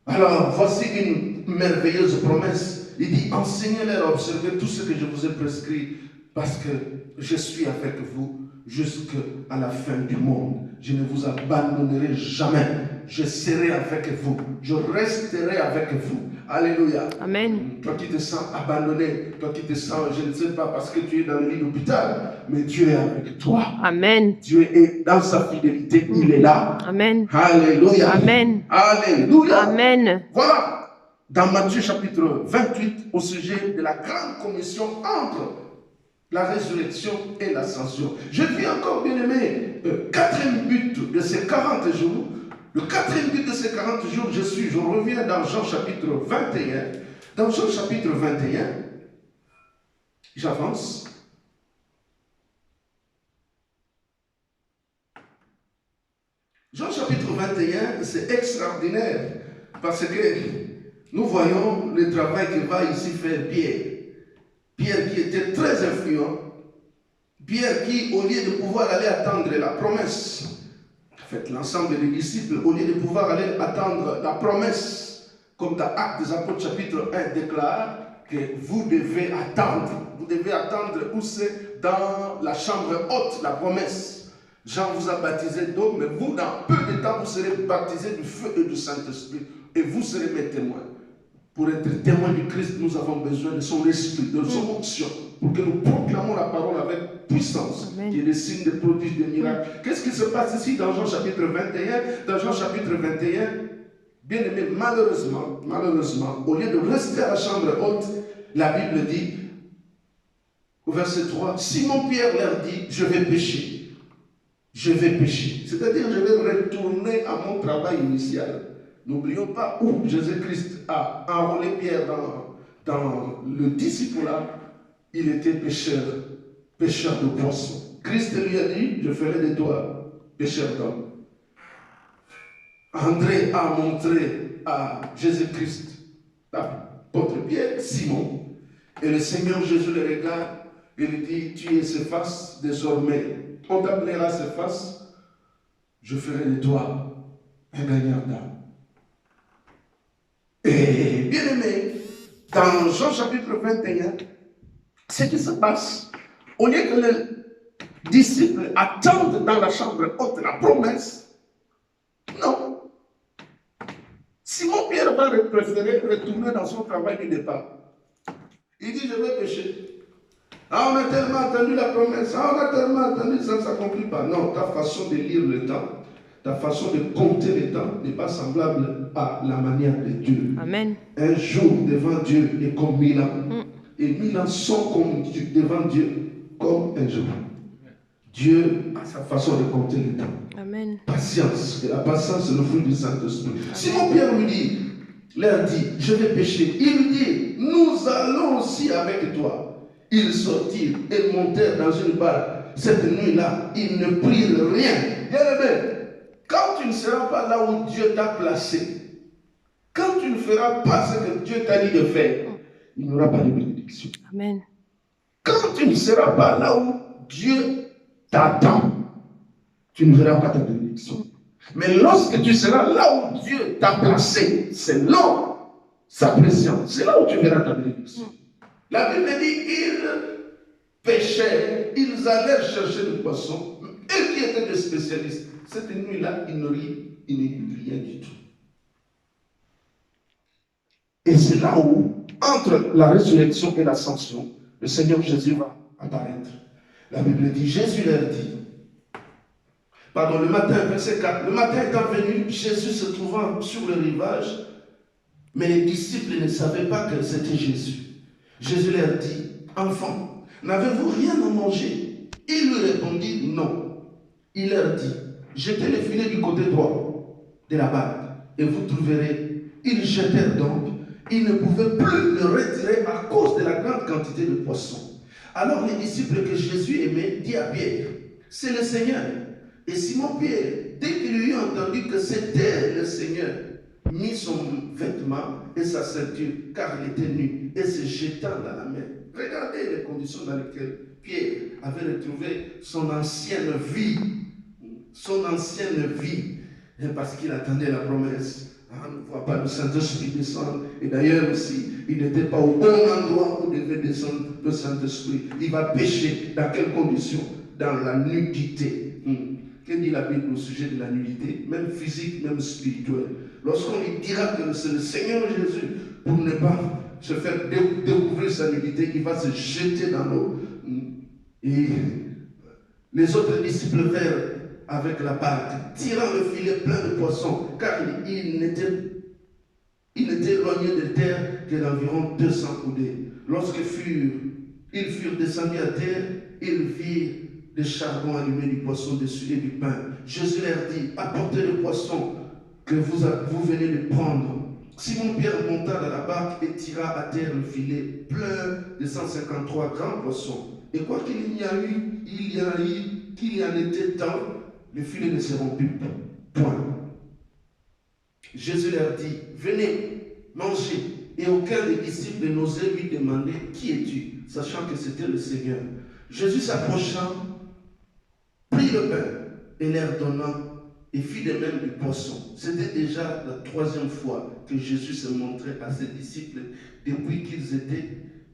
Alors, voici une merveilleuse promesse. Il dit, enseignez-leur à observer tout ce que je vous ai prescrit, parce que je suis avec vous jusqu'à la fin du monde. Je ne vous abandonnerai jamais. Je serai avec vous. Je resterai avec vous. Alléluia. Amen. Toi qui te sens abandonné, toi qui te sens, je ne sais pas, parce que tu es dans le lit d'hôpital, mais Dieu est avec toi. Amen. Dieu est dans sa fidélité, il est là. Amen. Alléluia. Amen. Alléluia. Amen. Voilà. Dans Matthieu chapitre 28, au sujet de la grande commission entre la résurrection et l'ascension. Je dis encore, bien aimé, le quatrième but de ces 40 jours. Le quatrième but de ces 40 jours, je reviens dans Jean chapitre 21. Dans Jean chapitre 21, j'avance. Jean chapitre 21, c'est extraordinaire parce que nous voyons le travail que va ici faire Pierre. Pierre qui était très influent. Pierre qui, au lieu de pouvoir aller attendre la promesse, en fait, l'ensemble des disciples, au lieu de pouvoir aller attendre la promesse, comme dans Actes des Apôtres chapitre 1 déclare que vous devez attendre où c'est dans la chambre haute, la promesse. Jean vous a baptisé d'eau, mais vous, dans peu de temps, vous serez baptisés du feu et du Saint-Esprit, et vous serez mes témoins. Pour être témoins du Christ, nous avons besoin de son esprit, de son onction, pour que nous proclamons la parole avec puissance, Amen. qui est des signes, des prodiges, des miracles. Qu'est-ce qui se passe ici dans Jean chapitre 21? Dans Jean chapitre 21, bien aimé, malheureusement, au lieu de rester à la chambre haute, la Bible dit, au verset 3, Simon-Pierre leur dit, je vais pécher. je vais pécher. C'est-à-dire, je vais retourner à mon travail initial. N'oublions pas où Jésus-Christ a enrôlé Pierre dans le discipulat. Il était pécheur de poissons. Christ lui a dit, je ferai de toi pécheur d'hommes. André a montré à Jésus-Christ, l'apôtre Pierre, Simon, et le Seigneur Jésus le regarde et lui dit, tu es Céphas, désormais, on t'appellera Céphas, je ferai de toi un gagnant d'âme. Et bien aimé, dans Jean chapitre 21, ce qui se passe, au lieu que les disciples attendent dans la chambre haute la promesse, non. Simon-Pierre va préférer retourner dans son travail du départ. Il dit, je vais pécher. Ah, on a tellement attendu la promesse. Ah, on a tellement attendu, ça ne s'accomplit pas. Non, ta façon de lire le temps, ta façon de compter le temps n'est pas semblable à la manière de Dieu. Amen. Un jour devant Dieu est comme 1000 ans. Et 1000 ans sont comme devant Dieu, comme un jour. Dieu a sa façon de compter le temps. Amen. Patience. Et la patience, c'est le fruit du Saint-Esprit. Simon Pierre lui dit, leur dit, je vais pécher. Il lui dit, nous allons aussi avec toi. Ils sortirent et montèrent dans une barque. Cette nuit-là, ils ne prirent rien. Bien-aimé, quand tu ne seras pas là où Dieu t'a placé, quand tu ne feras pas ce que Dieu t'a dit de faire, il n'y aura pas de bénédiction. Amen. Quand tu ne seras pas là où Dieu t'attend, tu ne verras pas ta bénédiction. Mais lorsque tu seras là où Dieu t'a placé, c'est là sa présence, c'est là où tu verras ta bénédiction. La Bible dit, ils pêchaient, ils allèrent chercher du poisson. Eux qui étaient des spécialistes, cette nuit-là, ils n'ont rien du tout. Et c'est là où, entre la résurrection et l'ascension, le Seigneur Jésus va apparaître. La Bible dit, Jésus leur dit, le matin, verset 4, le matin étant venu, Jésus se trouvant sur le rivage, mais les disciples ne savaient pas que c'était Jésus. Jésus leur dit, enfants, n'avez-vous rien à manger? Ils lui répondirent non. Il leur dit, jetez les filets du côté droit de la barque et vous trouverez. Ils jetèrent donc. Ils ne pouvaient plus le retirer à cause de la grande quantité de poissons. Alors les disciples que Jésus aimait dit à Pierre, c'est le Seigneur. Et Simon-Pierre, dès qu'il eut entendu que c'était le Seigneur, mit son vêtement et sa ceinture, car il était nu, et se jeta dans la mer. Regardez les conditions dans lesquelles Pierre avait retrouvé son ancienne vie. Son ancienne vie. Et parce qu'il attendait la promesse. On ne voit pas le Saint-Esprit descendre. Et d'ailleurs aussi, il n'était pas au bon endroit où devait descendre le Saint-Esprit. Il va pécher. Dans quelles conditions? Dans la nudité. Que dit la Bible au sujet de la nudité? Même physique, même spirituelle. Lorsqu'on lui dira que c'est le Seigneur Jésus, pour ne pas se faire découvrir sa nudité, il va se jeter dans l'eau. Et les autres disciples vinrent avec la barque, tirant le filet plein de poissons, car il n'était éloigné de terre que d'environ 200 coudées. Lorsqu'ils furent descendus à terre, ils virent des charbons allumés, du poisson dessus et du pain. Jésus leur dit, apportez le poisson que vous venez de prendre. Simon-Pierre monta dans la barque et tira à terre le filet plein de 153 grands poissons. Et quoi qu'il y en était tant, le filet ne se rompit point. Jésus leur dit, venez, mangez. Et aucun des disciples n'osait lui demander, qui es-tu? Sachant que c'était le Seigneur. Jésus s'approcha, prit le pain et leur donna, et fit de même du poisson. C'était déjà la 3e fois que Jésus se montrait à ses disciples depuis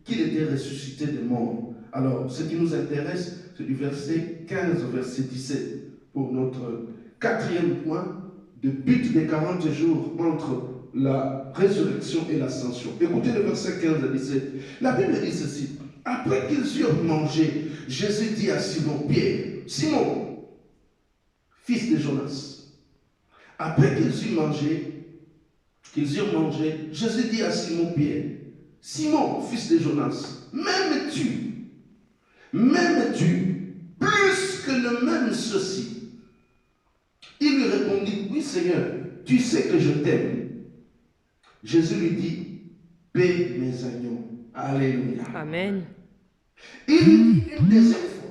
qu'il était ressuscité des morts. Alors, ce qui nous intéresse, c'est du verset 15 au verset 17, pour notre 4e point, de but des 40 jours entre la résurrection et l'ascension. Écoutez le verset 15 à 17. La Bible dit ceci. Après qu'ils eurent mangé, Jésus dit à Simon-Pierre, Simon, fils de Jonas. Après qu'ils eurent mangé, Jésus dit à Simon-Pierre, Simon, fils de Jonas, m'aimes-tu plus que ne m'aiment ceux-ci? Seigneur, tu sais que je t'aime. Jésus lui dit, paie mes agneaux. Alléluia. Amen. Il lui dit une deuxième fois,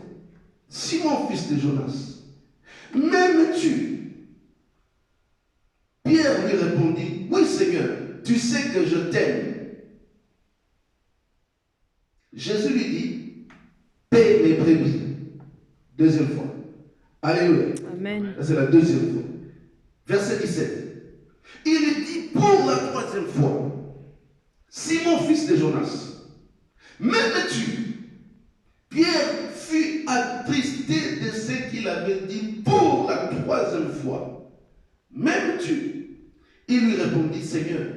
Simon, fils de Jonas, m'aimes-tu? Pierre lui répondit, oui Seigneur, tu sais que je t'aime. Jésus lui dit, paie mes brebis. Deuxième fois. Alléluia. Amen. C'est la deuxième fois. Verset 17. Il lui dit pour la troisième fois, Simon, fils de Jonas, m'aimes-tu? Pierre fut attristé de ce qu'il avait dit pour la troisième fois. M'aimes-tu? Il lui répondit, Seigneur,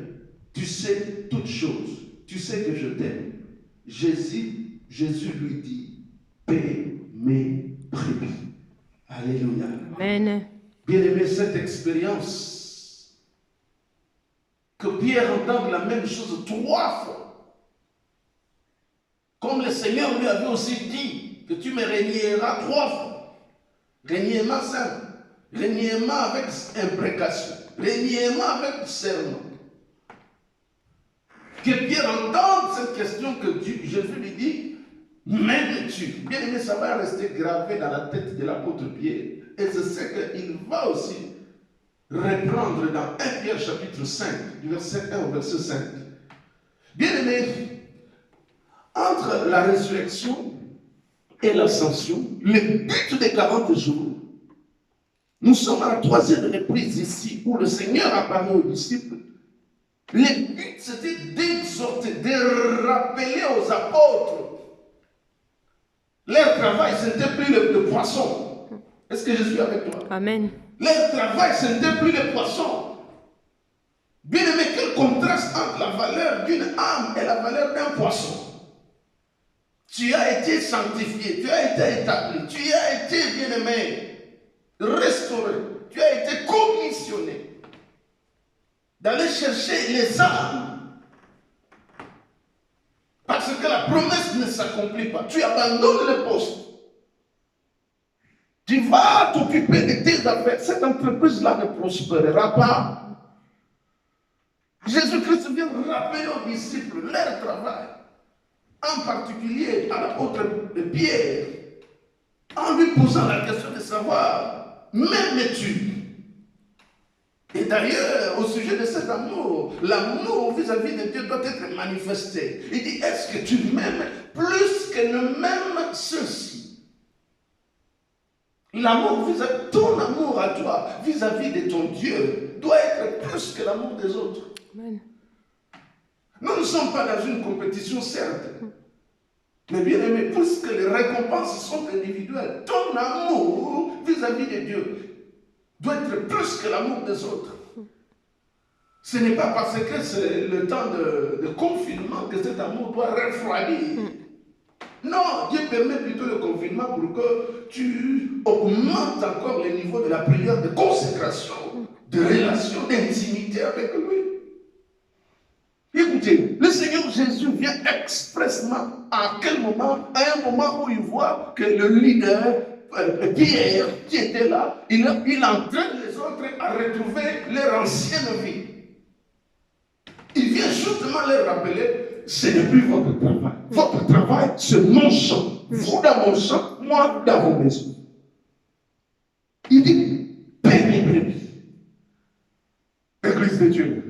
tu sais toutes choses, tu sais que je t'aime. Jésus lui dit, paie mes brebis. Alléluia. Amen. Bien-aimé, cette expérience, que Pierre entende la même chose 3 fois, comme le Seigneur lui avait aussi dit que tu me régneras 3 fois. Régniement simple, régniement avec imprécation, régniement avec serment. Que Pierre entende cette question que Jésus lui dit, m'aimes-tu? Bien aimé, ça va rester gravé dans la tête de l'apôtre Pierre. Et c'est ce qu'il va aussi reprendre dans 1 Pierre chapitre 5, du verset 1 au verset 5. Bien aimé, entre la résurrection et l'ascension, le but des 40 jours, nous sommes à la 3e reprise ici, où le Seigneur apparaît aux disciples. Le but, c'était d'exhorter, de rappeler aux apôtres. Leur travail, ce n'était plus le poisson. Est-ce que je suis avec toi? Amen. Leur travail, ce n'était plus le poisson. Bien aimé, quel contraste entre la valeur d'une âme et la valeur d'un poisson. Tu as été sanctifié, tu as été établi, tu as été, bien aimé, restauré, tu as été commissionné d'aller chercher les âmes. Parce que la promesse ne s'accomplit pas. Tu abandonnes le poste. Tu vas t'occuper de tes affaires. Cette entreprise-là ne prospérera pas. Jésus-Christ vient rappeler aux disciples leur travail. En particulier à l'apôtre Pierre. En lui posant la question de savoir, m'aimes-tu? Et d'ailleurs, au sujet de cet amour, l'amour vis-à-vis de Dieu doit être manifesté. Il dit, est-ce que tu m'aimes plus que ne m'aiment ceux-ci? L'amour vis-à-vis, ton amour à toi, vis-à-vis de ton Dieu, doit être plus que l'amour des autres. Amen. Nous ne sommes pas dans une compétition, certes. Mais bien aimé, puisque les récompenses sont individuelles, ton amour vis-à-vis de Dieu doit être plus que l'amour des autres. Ce n'est pas parce que c'est le temps de confinement que cet amour doit refroidir. Non, Dieu permet plutôt le confinement pour que tu augmentes encore le niveau de la prière, de consécration, de relation, d'intimité avec lui. Écoutez, le Seigneur Jésus vient expressement à quel moment? À un moment où il voit que le leader, Pierre, qui était là, il entraîne les autres à retrouver leur ancienne vie. Il vient justement leur rappeler, ce n'est plus votre travail. Votre travail, c'est mon champ. Vous dans mon champ, moi dans vos maisons. Il dit, paie mes brebis. Église de Dieu.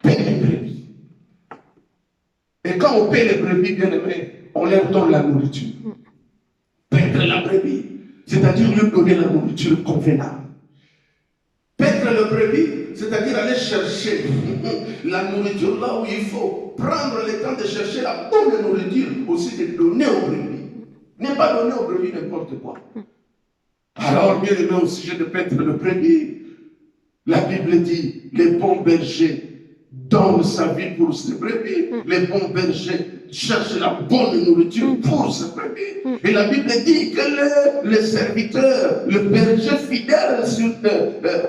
Paie les brebis. Et quand on paie les brebis, bien aimés, on leur donne la nourriture. Paître la brebis, c'est-à-dire lui donner la nourriture convenable. Paître le brebis, c'est-à-dire aller chercher la nourriture là où il faut. Prendre le temps de chercher la bonne nourriture, aussi de donner aux brebis. Ne pas donner aux brebis n'importe quoi. Alors, bien aimé, au sujet de paître le brebis, la Bible dit, les bons bergers donnent sa vie pour ses brebis. Les bons bergers cherchent la bonne nourriture pour ses brebis. Et la Bible dit que le serviteur, le berger fidèle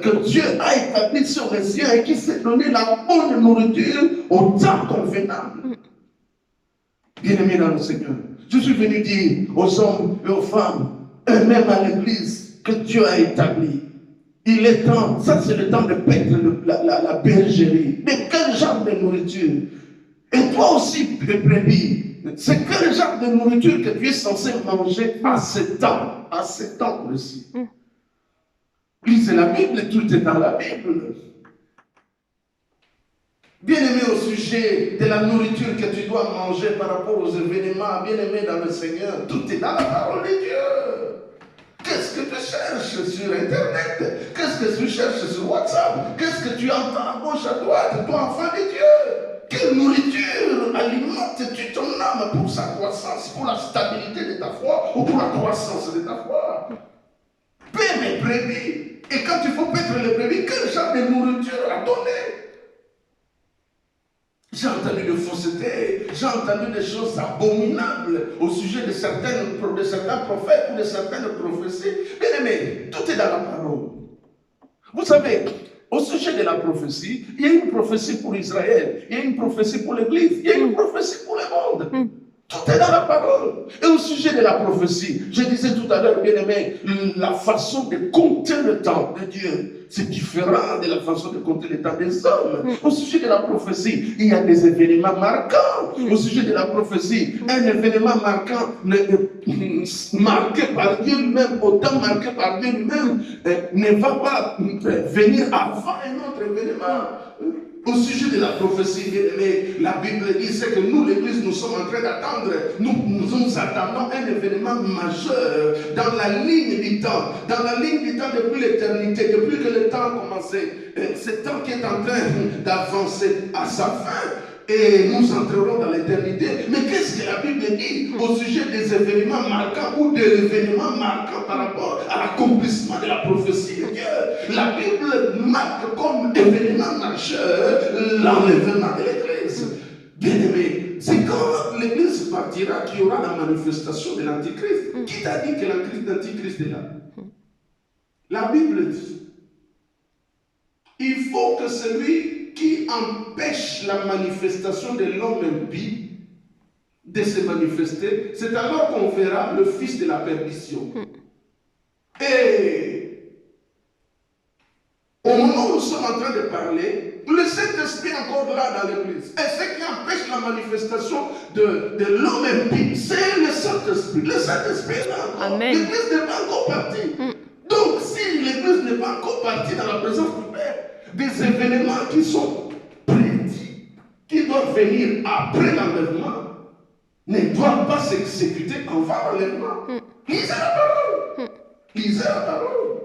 que Dieu a établi sur les siens et qui s'est donné la bonne nourriture au temps convenable. Bien-aimés dans le Seigneur, je suis venu dire aux hommes et aux femmes, eux-mêmes à l'église, que Dieu a établi. Il est temps, ça c'est le temps de paître la bergerie. Mais quel genre de nourriture? Et toi aussi, brebis, c'est quel genre de nourriture que tu es censé manger à ce temps précis? Lisez la Bible, tout est dans la Bible. Bien-aimé, au sujet de la nourriture que tu dois manger par rapport aux événements, bien-aimé dans le Seigneur, tout est dans la parole de Dieu. Qu'est-ce que tu cherches sur Internet? Qu'est-ce que tu cherches sur WhatsApp? Qu'est-ce que tu entends à gauche, à droite, toi, enfant de Dieu? Quelle nourriture alimente-tu ton âme pour sa croissance, pour la stabilité de ta foi ou pour la croissance de ta foi? Paie mes brebis. Et quand il faut paître les brebis, quel genre de nourriture à donner? J'ai entendu de fausseté, j'ai entendu des choses abominables au sujet de certains prophètes ou de certaines prophéties. Bien aimé, tout est dans la parole. Vous savez, au sujet de la prophétie, il y a une prophétie pour Israël, il y a une prophétie pour l'Église, il y a une prophétie pour le monde. Tout est dans la parole. Et au sujet de la prophétie, je disais tout à l'heure, bien aimé, la façon de compter le temps de Dieu, c'est différent de la façon de compter le temps des hommes. Au sujet de la prophétie, il y a des événements marquants. Au sujet de la prophétie, un événement marquant, marqué par Dieu lui-même, autant marqué par Dieu lui-même, ne va pas venir avant un autre événement. Au sujet de la prophétie, la Bible dit que nous, l'Église, nous sommes en train d'attendre, nous attendons un événement majeur dans la ligne du temps, depuis l'éternité, depuis que le temps a commencé. Ce temps qui est en train d'avancer à sa fin. Et nous entrerons dans l'éternité. Mais qu'est-ce que la Bible dit au sujet des événements marquants ou de l'événement marquant par rapport à l'accomplissement de la prophétie de Dieu? La Bible marque comme événement majeur l'enlèvement de l'Église. Bien aimé, c'est quand l'Église partira qu'il y aura la manifestation de l'Antichrist. Qui t'a dit que l'Antichrist est là? La Bible dit, il faut que celui qui empêche la manifestation de l'homme impie de se manifester, c'est alors qu'on verra le fils de la perdition. Et au moment où nous sommes en train de parler, le Saint-Esprit est encore là dans l'Église. Et ce qui empêche la manifestation de l'homme impie, c'est le Saint-Esprit. Le Saint-Esprit est là. L'Église n'est pas encore partie. Donc si l'Église n'est pas encore partie dans la présence du Père, des événements qui sont prédits, qui doivent venir après l'enlèvement, ne doivent pas s'exécuter avant l'enlèvement. Lisez la parole. Lisez la parole.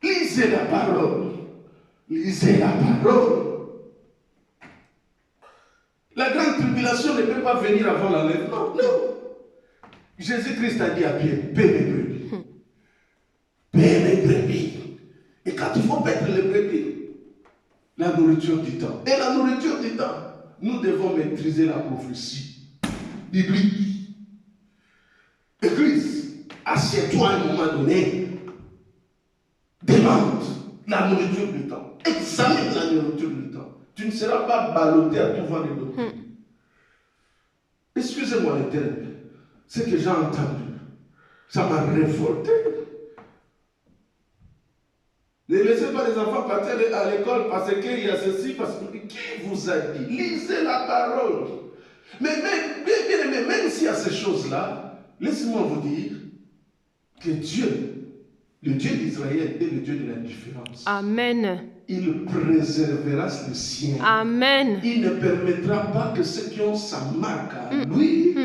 Lisez la parole. Lisez la parole. La grande tribulation ne peut pas venir avant l'enlèvement. Non. Jésus-Christ a dit à Pierre, paie mes brebis. Paie mes brebis. Et quand il faut paître les brebis, la nourriture du temps. Et la nourriture du temps, nous devons maîtriser la prophétie biblique. Église, assieds-toi à un moment donné, demande la nourriture du temps. Examine la nourriture du temps. Tu ne seras pas ballotté à tout vent de doctrine. Excusez-moi le terme, ce que j'ai entendu, ça m'a révolté. Ne laissez pas les enfants partir à l'école parce qu'il y a ceci, parce que qui vous a dit? Lisez la parole. Mais même s'il y a ces choses-là, laissez-moi vous dire que Dieu, le Dieu d'Israël, est le Dieu de la différence. Amen. Il préservera le sien. Amen. Il ne permettra pas que ceux qui ont sa marque à lui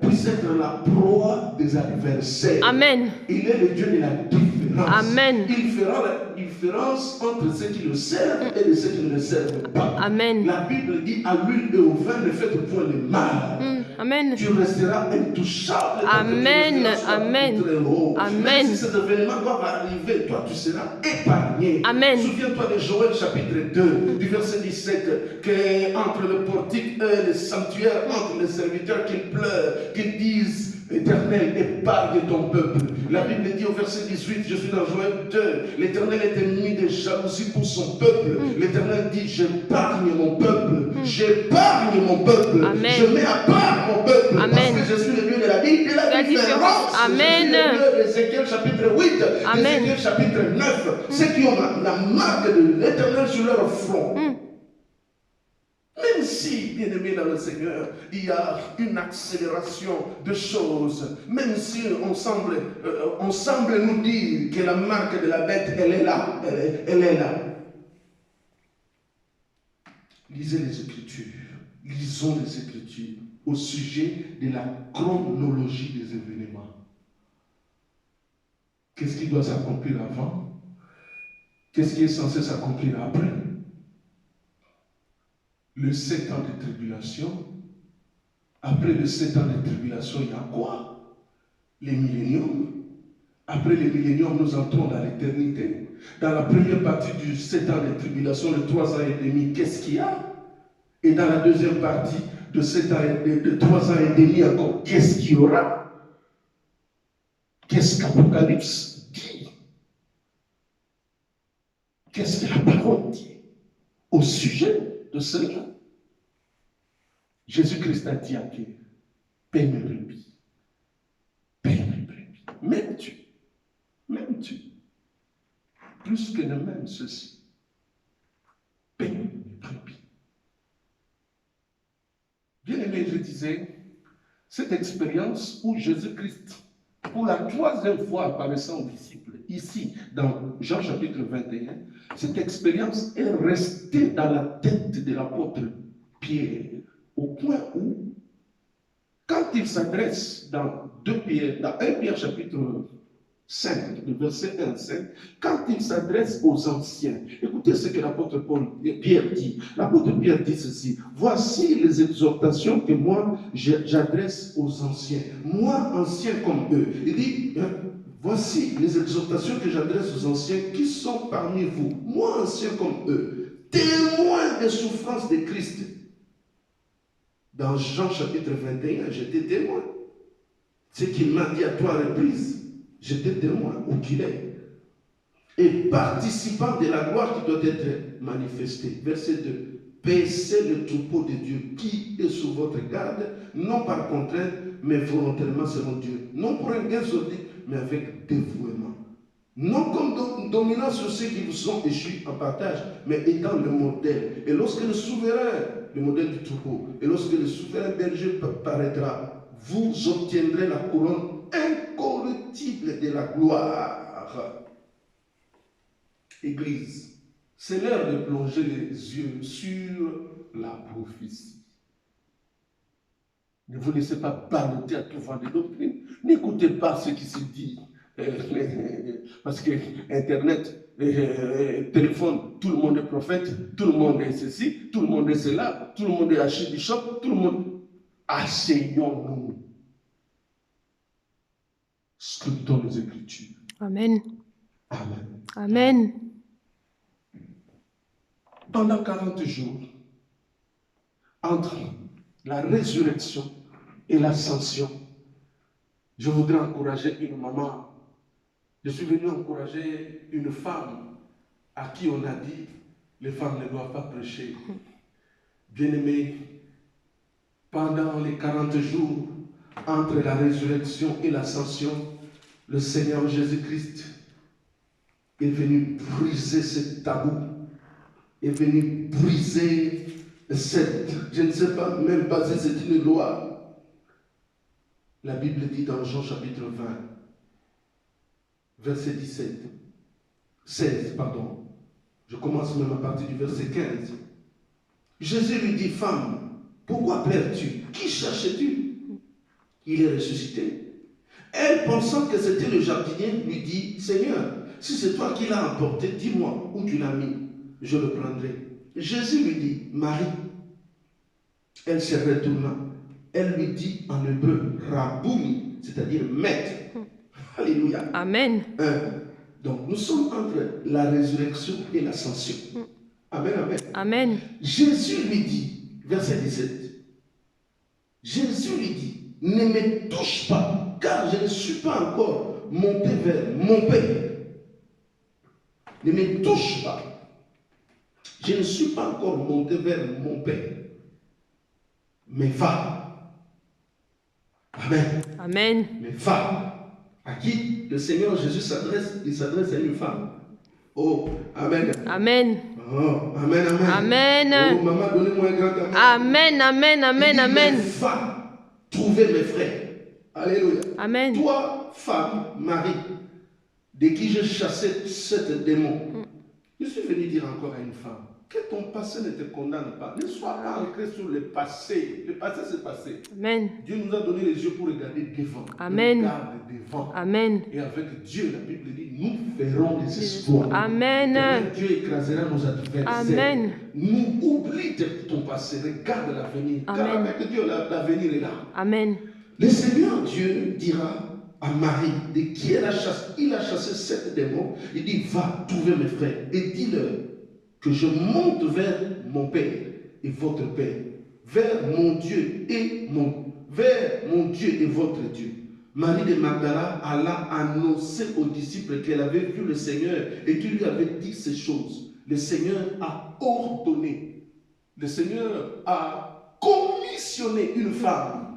puissent être la proie des adversaires. Amen. Il est le Dieu de la différence. Amen. Il fera la différence entre ceux qui le servent et ceux qui ne le servent pas. Amen. La Bible dit à l'huile et au vin ne faites point le mal. Amen. Tu resteras intouchable. Amen. Amen. Amen. Même si ces événements doivent arriver, toi tu seras épargné. Amen. Souviens-toi de Joël chapitre 2, du verset 17, que entre le portique et le sanctuaire, entre les serviteurs qu'ils pleurent, qu'ils disent Éternel, épargne ton peuple. La Bible dit au verset 18, je suis dans Joël 2, l'Éternel est ennemi de jalousie pour son peuple. L'Éternel dit, j'épargne mon peuple. J'épargne mon peuple. Amen. Je mets à part mon peuple. Amen. Parce que je suis le Dieu de la Bible, de la différence. Amen. Ézéchiel chapitre 8, Amen. Ézéchiel chapitre 9, ceux qui ont la marque de l'Éternel sur leur front. Même si, bien aimé dans le Seigneur, il y a une accélération de choses, même si on semble nous dire que la marque de la bête, elle est là, elle est là. Lisez les Écritures, lisons les Écritures au sujet de la chronologie des événements. Qu'est-ce qui doit s'accomplir avant? Qu'est-ce qui est censé s'accomplir après? Le 7 ans de tribulation. Après les 7 ans de tribulation, il y a quoi? Les milléniums. Après les milléniums, nous entrons dans l'éternité. Dans la première partie du 7 ans de tribulation, de 3 ans et demi, qu'est-ce qu'il y a? Et dans la deuxième partie de 7 ans de 3 ans et demi encore, qu'est-ce qu'il y aura? Qu'est-ce qu'Apocalypse dit? Qu'est-ce que la parole dit au sujet de cela? Jésus-Christ a dit à Pierre, paie mes brebis, paie mes brebis, même tu, plus que ne même ceci, paie mes brebis. Bien aimé, je disais, cette expérience où Jésus-Christ, pour la 3e fois apparaissant aux disciples, ici, dans Jean chapitre 21, cette expérience est restée dans la tête de l'apôtre Pierre, au point où, quand il s'adresse dans 1 Pierre chapitre 5, le verset 1 à 5, quand il s'adresse aux anciens, écoutez ce que l'apôtre Pierre dit. L'apôtre Pierre dit ceci: voici les exhortations que moi j'adresse aux anciens, moi ancien comme eux. Il dit, voici les exhortations que j'adresse aux anciens qui sont parmi vous, moi ancien comme eux, témoins des souffrances de Christ. Dans Jean chapitre 21, j'étais témoin. Ce qu'il m'a dit à 3 reprises, j'étais témoin où qu'il est. Et participant de la gloire qui doit être manifestée. Verset 2. Paissez le troupeau de Dieu qui est sous votre garde, non par contrainte, mais volontairement selon Dieu. Non pour un gain sordique, mais avec dévouement. Non comme dominant sur ceux qui vous sont échus en partage, mais étant le modèle. Et lorsque le souverain, le modèle du troupeau, et lorsque le souverain berger paraîtra, vous obtiendrez la couronne incorruptible de la gloire. Église, c'est l'heure de plonger les yeux sur la prophétie. Ne vous laissez pas balloter à tout vent de doctrine. N'écoutez pas ce qui se dit. Parce que Internet, téléphone, tout le monde est prophète, tout le monde est ceci, tout le monde est cela, tout le monde est archibishop, tout le monde. Asseyons-nous. Scrutons les Écritures. Amen. Amen. Amen. Pendant 40 jours, entre la résurrection et l'ascension, je voudrais encourager une maman. Je suis venu encourager une femme à qui on a dit les femmes ne doivent pas prêcher. Bien-aimés, pendant les 40 jours entre la résurrection et l'ascension, le Seigneur Jésus-Christ est venu briser ce tabou, est venu briser cette, je ne sais pas même pas si c'est une loi. La Bible dit dans Jean chapitre 20, verset 16, pardon. Je commence même à partir du verset 15. Jésus lui dit, femme, pourquoi pleures-tu? Qui cherches-tu? Il est ressuscité. Elle, pensant que c'était le jardinier, lui dit, Seigneur, si c'est toi qui l'as emporté, dis-moi où tu l'as mis, je le prendrai. Jésus lui dit, Marie. Elle se retourna. Elle lui dit en hébreu, Rabouni, c'est-à-dire maître. Alléluia. Amen. Donc nous sommes entre la résurrection et l'ascension. Amen, amen. Amen. Jésus lui dit, verset 17, Jésus lui dit, ne me touche pas, car je ne suis pas encore monté vers mon Père. Ne me touche pas. Je ne suis pas encore monté vers mon Père. Mais va. Amen. Amen. Mais femme, à qui le Seigneur Jésus s'adresse, il s'adresse à une femme. Oh, amen. Amen. Oh, amen, amen. Amen. Oh, maman, donnez-moi un grand amen. Amen, amen, amen, amen. Mes femmes, trouvez mes frères. Alléluia. Amen. Toi, femme, Marie, de qui j'ai chassé cet démon, je suis venu dire encore à une femme que ton passé ne te condamne pas. Ne sois pas ancré sur le passé. Le passé, c'est passé. Amen. Dieu nous a donné les yeux pour regarder devant. Amen. Regarde devant. Amen. Et avec Dieu, la Bible dit, nous verrons les espoirs. Amen. Dieu écrasera nos adversaires. Amen. Nous oublie ton passé. Regarde l'avenir. Car Amen. avec Dieu, l'avenir est là. Amen. Le Seigneur Dieu dira à Marie, de qui il a chassé 7 démons. Il dit, va trouver mes frères et dis-leur que je monte vers mon Père et votre Père, vers mon Dieu et votre Dieu. Marie de Magdala alla annoncer aux disciples qu'elle avait vu le Seigneur et qu'il lui avait dit ces choses. Le Seigneur a ordonné, le Seigneur a commissionné une femme.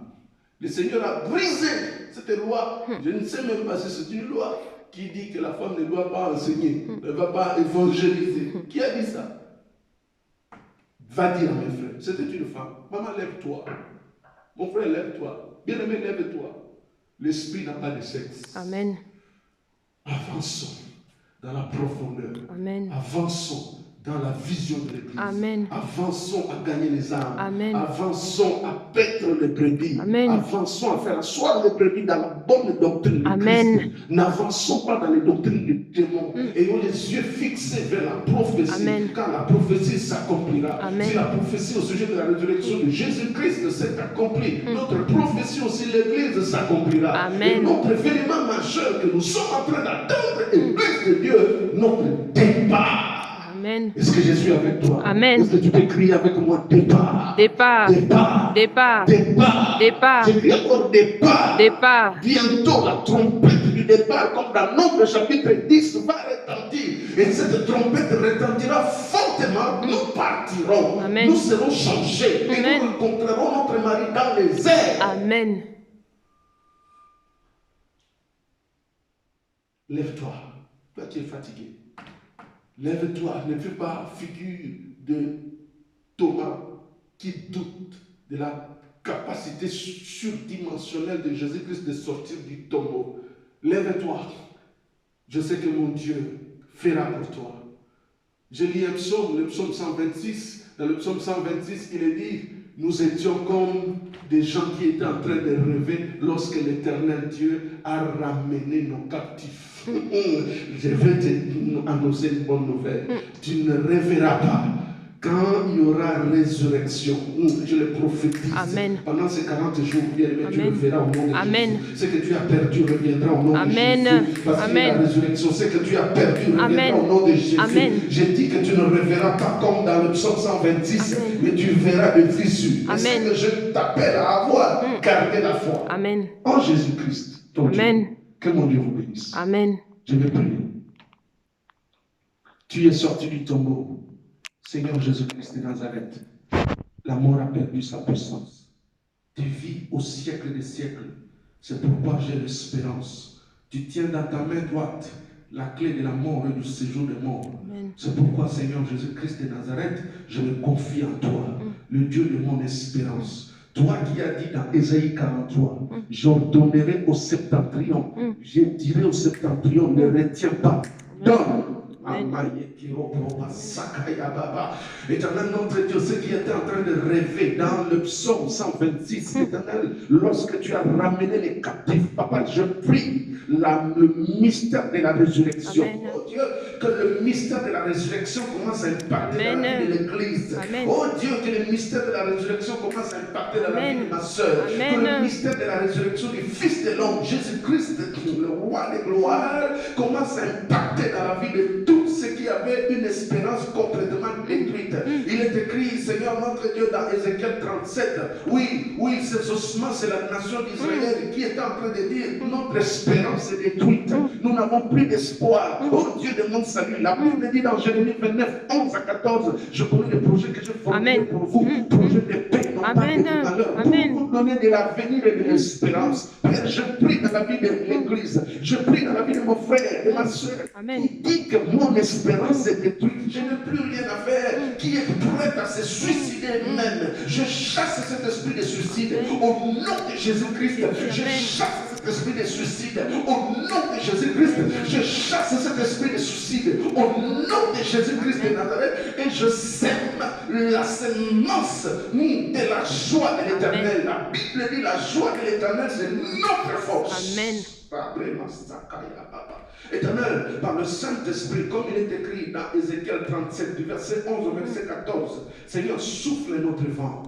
Le Seigneur a brisé cette loi. Je ne sais même pas si c'est une loi qui dit que la femme ne doit pas enseigner, ne va pas évangéliser. Qui a dit ça? Va dire à mes frères, c'était une femme. Maman, lève-toi. Mon frère, lève-toi. Bien-aimé, lève-toi. L'esprit n'a pas de sexe. Amen. Avançons dans la profondeur. Amen. Avançons dans la vision de l'Église. Amen. Avançons à gagner les âmes. Amen. Avançons à paître les brebis. Amen. Avançons à faire asseoir les brebis dans la bonne doctrine de Amen. Christ. N'avançons pas dans les doctrines du démon. Ayons les yeux fixés vers la prophétie. Amen. Quand la prophétie s'accomplira. Amen. Si la prophétie au sujet de la résurrection de Jésus-Christ s'est accomplie, notre prophétie aussi, l'Église s'accomplira. Amen. Et notre événement majeur que nous sommes en train d'attendre, Église de Dieu, notre départ. Amen. Est-ce que je suis avec toi? Amen. Est-ce que tu peux crier avec moi départ? Départ. Départ. Départ. Départ. Départ. Je crie encore départ. Départ. Bientôt la trompette du départ, comme dans Nombre chapitre 10, va retentir. Et cette trompette retentira fortement. Nous partirons. Amen. Nous serons changés. Amen. Et nous rencontrerons notre mari dans les airs. Amen. Lève-toi. Toi, tu es fatigué. Lève-toi, ne fais pas figure de Thomas qui doute de la capacité surdimensionnelle de Jésus-Christ de sortir du tombeau. Lève-toi. Je sais que mon Dieu fera pour toi. Je lis un psaume, le psaume 126. Dans le psaume 126, il est dit, nous étions comme des gens qui étaient en train de rêver lorsque l'Éternel Dieu a ramené nos captifs. Je vais te annoncer une bonne nouvelle. Tu ne rêveras pas. Quand il y aura résurrection, je le prophétise. Amen. Pendant ces 40 jours, bien aimé, tu le verras au nom de Amen. Jésus. Ce que tu as perdu reviendra au nom de Amen. Jésus. Parce que Amen. la résurrection, ce que tu as perdu reviendra Amen. au nom de Jésus. Amen. J'ai dit que tu ne reverras pas comme dans le psaume 126, Amen. mais tu verras de visu. Amen. C'est que je t'appelle à avoir gardé la foi. Amen. En Jésus-Christ, ton Amen. Dieu. Que mon Dieu vous bénisse. Amen. Je vais prier. Tu es sorti du tombeau. Seigneur Jésus-Christ de Nazareth, la mort a perdu sa puissance. Tu vis au siècle des siècles. C'est pourquoi j'ai l'espérance. Tu tiens dans ta main droite la clé de la mort et du séjour des morts. C'est pourquoi, Seigneur Jésus-Christ de Nazareth, je me confie en toi, le Dieu de mon espérance. Toi qui as dit dans Ésaïe 43, j'ordonnerai au septentrion, je dirai au septentrion, ne retiens pas, donne. Éternel notre Dieu, ceux qui étaient en train de rêver dans le psaume 126, Éternel, lorsque tu as ramené les captifs, Papa, je prie le mystère de la résurrection. Amen. Oh Dieu, que le mystère de la résurrection commence à impacter Amen. la vie de l'Église. Amen. Oh Dieu, que le mystère de la résurrection commence à impacter la Amen. vie de ma soeur. Amen. Que le mystère de la résurrection du Fils de l'homme, Jésus-Christ, le roi de gloire, commence à impacter dans la vie de tous ceux qui avaient une espérance complètement détruite. Il est écrit, Seigneur notre Dieu, dans Ézéchiel 37, oui, ces ossements, c'est la nation d'Israël qui est en train de dire, notre espérance est détruite. Nous n'avons plus d'espoir. Oh Dieu de mon salut. La Bible dit dans Jérémie 29, 11 à 14, je connais les projets que j'ai formés pour vous, projets de paix, non Amen. parlé tout à l'heure, Amen. pour vous donner de l'avenir et de l'espérance. Père, je prie dans la vie de l'Église, je prie dans la vie de mon frère, de ma soeur, Amen. qui dit que mon espérance est détruite, je n'ai plus rien à faire, qui est prête à se suicider même. Je chasse cet esprit de suicide au nom de Jésus-Christ. Je chasse cet esprit de suicide au nom de Jésus-Christ. Je chasse cet esprit de suicide au nom de Jésus-Christ de Nazareth et je sème la semence de la joie de l'Éternel. La Bible dit la joie de l'Éternel, c'est notre force. Amen. Éternel, par le Saint-Esprit, comme il est écrit dans Ézéchiel 37, du verset 11 au verset 14, Seigneur, souffle notre vent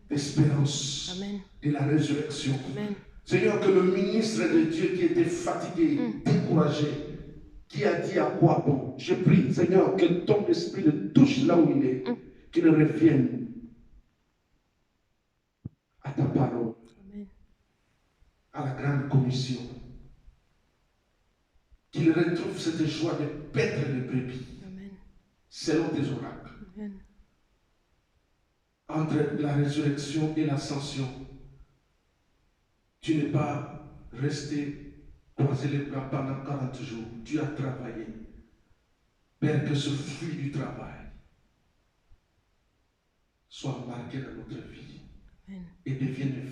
d'espérance de la résurrection. Amen. Seigneur, que le ministre de Dieu qui était fatigué, découragé, qui a dit à quoi bon, je prie, Seigneur, que ton esprit le touche là où il est, qu'il revienne à ta parole, à la grande commission, qu'il retrouve cette joie de paître les brebis, selon tes oracles. Amen. Entre la résurrection et l'ascension, tu n'es pas resté croiser les bras pendant 40 jours. Tu as travaillé. Père, que ce fruit du travail soit marqué dans notre vie et devienne